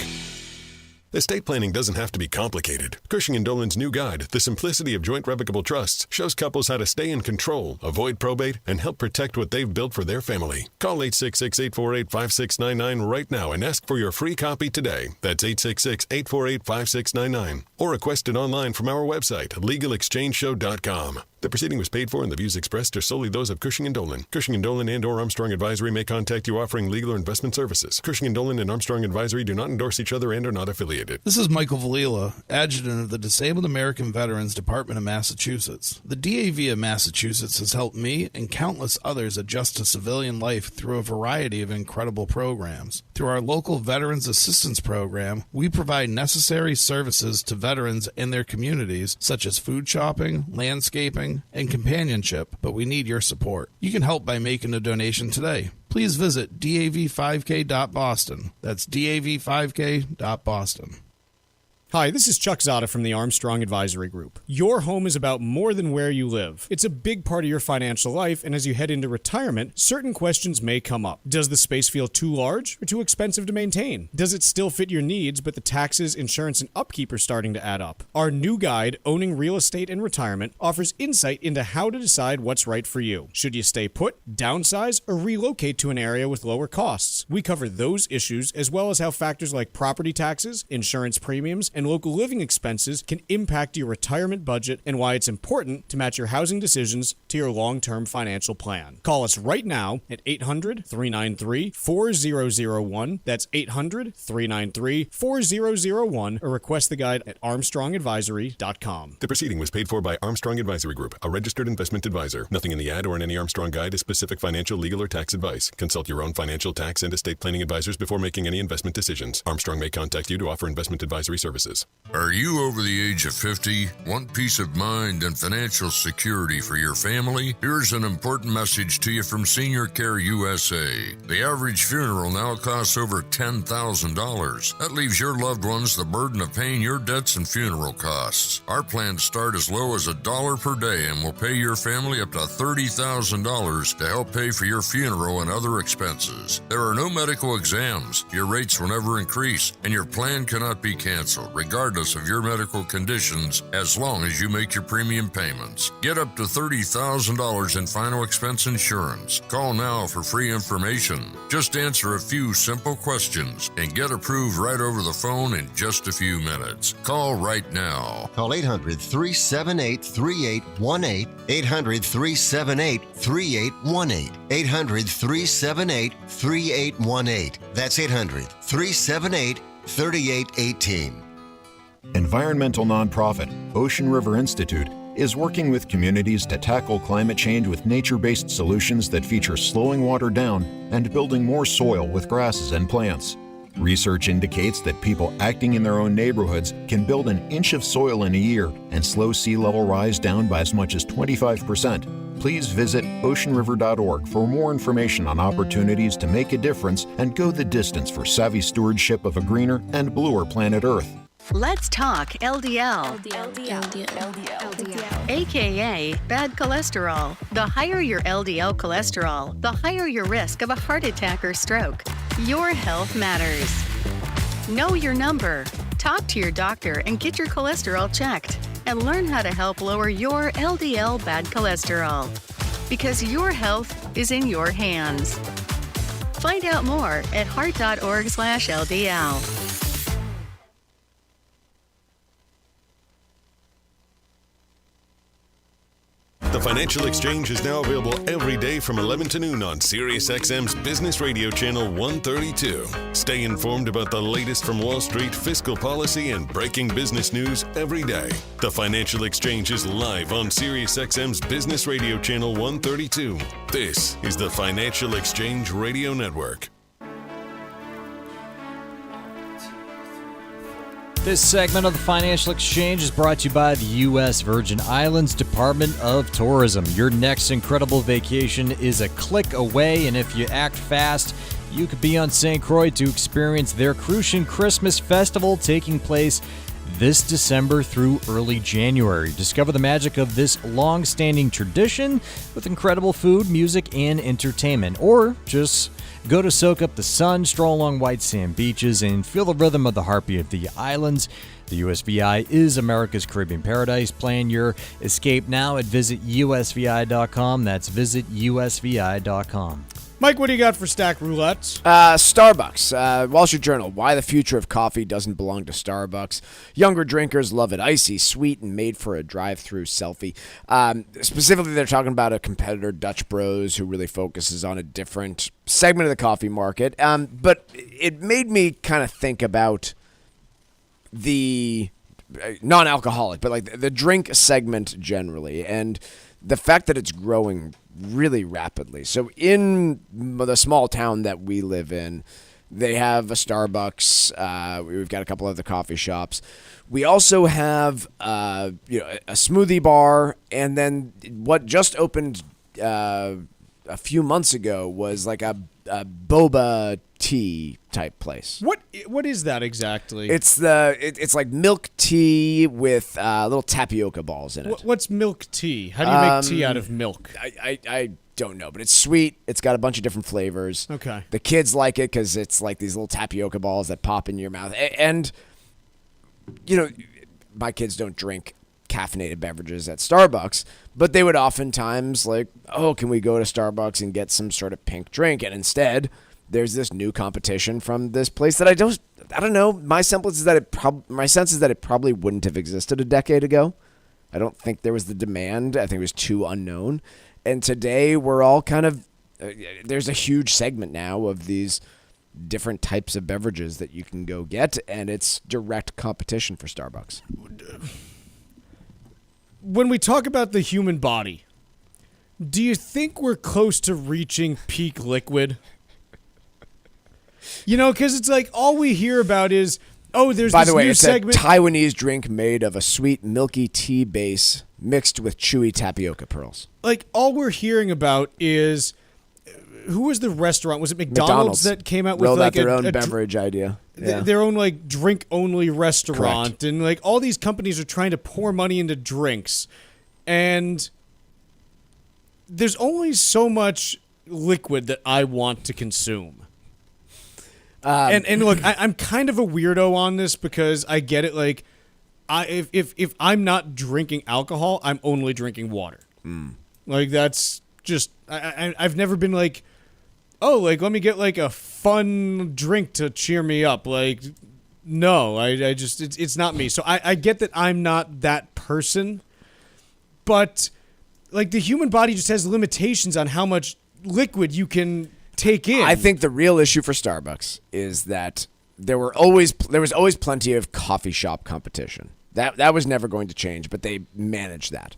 Estate planning doesn't have to be complicated. Cushing & Dolan's new guide, The Simplicity of Joint Revocable Trusts, shows couples how to stay in control, avoid probate, and help protect what they've built for their family. Call 866-848-5699 right now and ask for your free copy today. That's 866-848-5699. Or request it online from our website, LegalExchangeShow.com. The proceeding was paid for and the views expressed are solely those of Cushing & Dolan. Cushing & Dolan and or Armstrong Advisory may contact you offering legal or investment services. Cushing & Dolan and Armstrong Advisory do not endorse each other and are not affiliated. This is Michael Valila, Adjutant of the Disabled American Veterans Department of Massachusetts. The DAV of Massachusetts has helped me and countless others adjust to civilian life through a variety of incredible programs. Through our local Veterans Assistance Program, we provide necessary services to veterans and their communities, such as food shopping, landscaping, and companionship, but we need your support. You can help by making a donation today. Please visit dav5k.boston. That's dav5k.boston. Hi, this is Chuck Zodda from the Armstrong Advisory Group. Your home is about more than where you live. It's a big part of your financial life, and as you head into retirement, certain questions may come up. Does the space feel too large or too expensive to maintain? Does it still fit your needs, but the taxes, insurance, and upkeep are starting to add up? Our new guide, Owning Real Estate in Retirement, offers insight into how to decide what's right for you. Should you stay put, downsize, or relocate to an area with lower costs? We cover those issues, as well as how factors like property taxes, insurance premiums, and local living expenses can impact your retirement budget, and why it's important to match your housing decisions to your long-term financial plan. Call us right now at 800-393-4001. That's 800-393-4001, or request the guide at armstrongadvisory.com. The proceeding was paid for by Armstrong Advisory Group, a registered investment advisor. Nothing in the ad or in any Armstrong guide is specific financial, legal, or tax advice. Consult your own financial, tax, and estate planning advisors before making any investment decisions. Armstrong may contact you to offer investment advisory services. Are you over the age of 50? Want peace of mind and financial security for your family? Here's an important message to you from Senior Care USA. The average funeral now costs over $10,000. That leaves your loved ones the burden of paying your debts and funeral costs. Our plans start as low as $1 per day and will pay your family up to $30,000 to help pay for your funeral and other expenses. There are no medical exams. Your rates will never increase, and your plan cannot be canceled, regardless of your medical conditions, as long as you make your premium payments. Get up to $30,000 in final expense insurance. Call now for free information. Just answer a few simple questions and get approved right over the phone in just a few minutes. Call right now. Call 800-378-3818. 800-378-3818. 800-378-3818. That's 800-378-3818. Environmental nonprofit Ocean River Institute is working with communities to tackle climate change with nature-based solutions that feature slowing water down and building more soil with grasses and plants. Research indicates that people acting in their own neighborhoods can build an inch of soil in a year and slow sea level rise down by as much as 25%. Please visit oceanriver.org for more information on opportunities to make a difference and go the distance for savvy stewardship of a greener and bluer planet Earth. Let's talk LDL. AKA bad cholesterol. The higher your LDL cholesterol, the higher your risk of a heart attack or stroke. Your health matters. Know your number. Talk to your doctor and get your cholesterol checked. And learn how to help lower your LDL bad cholesterol. Because your health is in your hands. Find out more at heart.org/LDL. The Financial Exchange is now available every day from 11 to noon on SiriusXM's Business Radio Channel 132. Stay informed about the latest from Wall Street, fiscal policy, and breaking business news every day. The Financial Exchange is live on SiriusXM's Business Radio Channel 132. This is the Financial Exchange Radio Network. This segment of the Financial Exchange is brought to you by the U.S. Virgin Islands Department of Tourism. Your next incredible vacation is a click away, and if you act fast, you could be on St. Croix to experience their Crucian Christmas Festival taking place this December through early January. Discover the magic of this long-standing tradition with incredible food, music, and entertainment. Or just go to soak up the sun, stroll along white sand beaches, and feel the rhythm of the heartbeat of the islands. The USVI is America's Caribbean paradise. Plan your escape now at visitusvi.com. That's visitusvi.com. Mike, what do you got for Stack Roulette? Starbucks. Wall Street Journal. Why the future of coffee doesn't belong to Starbucks. Younger drinkers love it icy, sweet, and made for a drive-through selfie. Specifically, they're talking about a competitor, Dutch Bros, who really focuses on a different segment of the coffee market. But it made me kind of think about the non-alcoholic, but like the drink segment generally, and the fact that it's growing really rapidly. So in the small town that we live in, they have a Starbucks. We've got a couple other coffee shops. We also have a smoothie bar, and then what just opened a few months ago was like a boba tea type place. What is that exactly? It's like milk tea with little tapioca balls in it. What's milk tea? How do you make tea out of milk? I don't know, but it's sweet. It's got a bunch of different flavors. Okay. The kids like it because it's like these little tapioca balls that pop in your mouth. And, my kids don't drink caffeinated beverages at Starbucks, but they would oftentimes like, oh, can we go to Starbucks and get some sort of pink drink? And instead, there's this new competition from this place that I don't know. My sense is that it probably wouldn't have existed a decade ago. I don't think there was the demand. I think it was too unknown. And today we're all kind of, there's a huge segment now of these different types of beverages that you can go get, and it's direct competition for Starbucks. When we talk about the human body, do you think we're close to reaching peak liquid? Because it's like all we hear about is, there's this new segment. By the way, it's a Taiwanese drink made of a sweet milky tea base mixed with chewy tapioca pearls. Like all we're hearing about is, who was the restaurant? Was it McDonald's that came out with rolled like out their own beverage idea? Yeah. Their own like drink only restaurant. Correct. And like all these companies are trying to pour money into drinks, and there's only so much liquid that I want to consume. And look, I'm kind of a weirdo on this because I get it. Like, if I'm not drinking alcohol, I'm only drinking water. Like that's just I've never been like, let me get like a fun drink to cheer me up. Like, no, I just it's not me. So I get that I'm not that person, but like the human body just has limitations on how much liquid you can take in. I think the real issue for Starbucks is that there was always plenty of coffee shop competition. That was never going to change, but they managed that.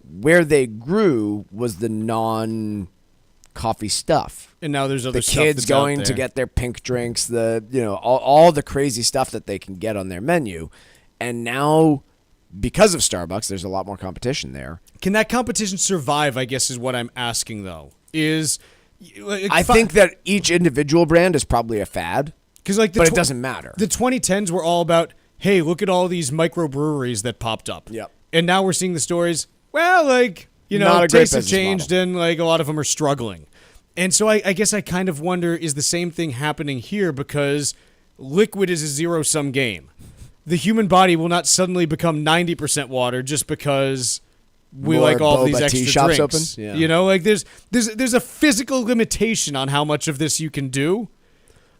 Where they grew was the non-coffee stuff. And now there's other the stuff kids that's going out to there. get their pink drinks, all the crazy stuff that they can get on their menu. And now, because of Starbucks, there's a lot more competition there. Can that competition survive, I guess is what I'm asking, though. I think that each individual brand is probably a fad, but it doesn't matter. The 2010s were all about, hey, look at all these microbreweries that popped up. Yep. And now we're seeing the stories, well, like, Not a great tastes have business changed model. and like a lot of them are struggling. And so I guess I kind of wonder, is the same thing happening here? Because liquid is a zero-sum game. The human body will not suddenly become 90% water just because we More like all boba these tea extra shops drinks. open? Yeah. Like there's a physical limitation on how much of this you can do.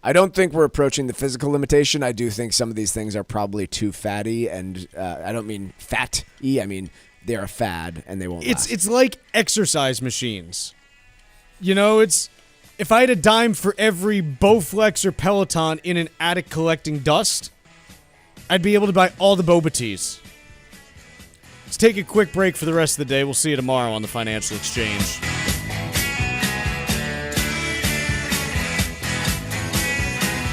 I don't think we're approaching the physical limitation. I do think some of these things are probably too fatty, and I don't mean fat-y. I mean they're a fad and they won't last. It's like exercise machines. You know, if I had a dime for every Bowflex or Peloton in an attic collecting dust, I'd be able to buy all the boba teas. Let's take a quick break for the rest of the day. We'll see you tomorrow on the Financial Exchange.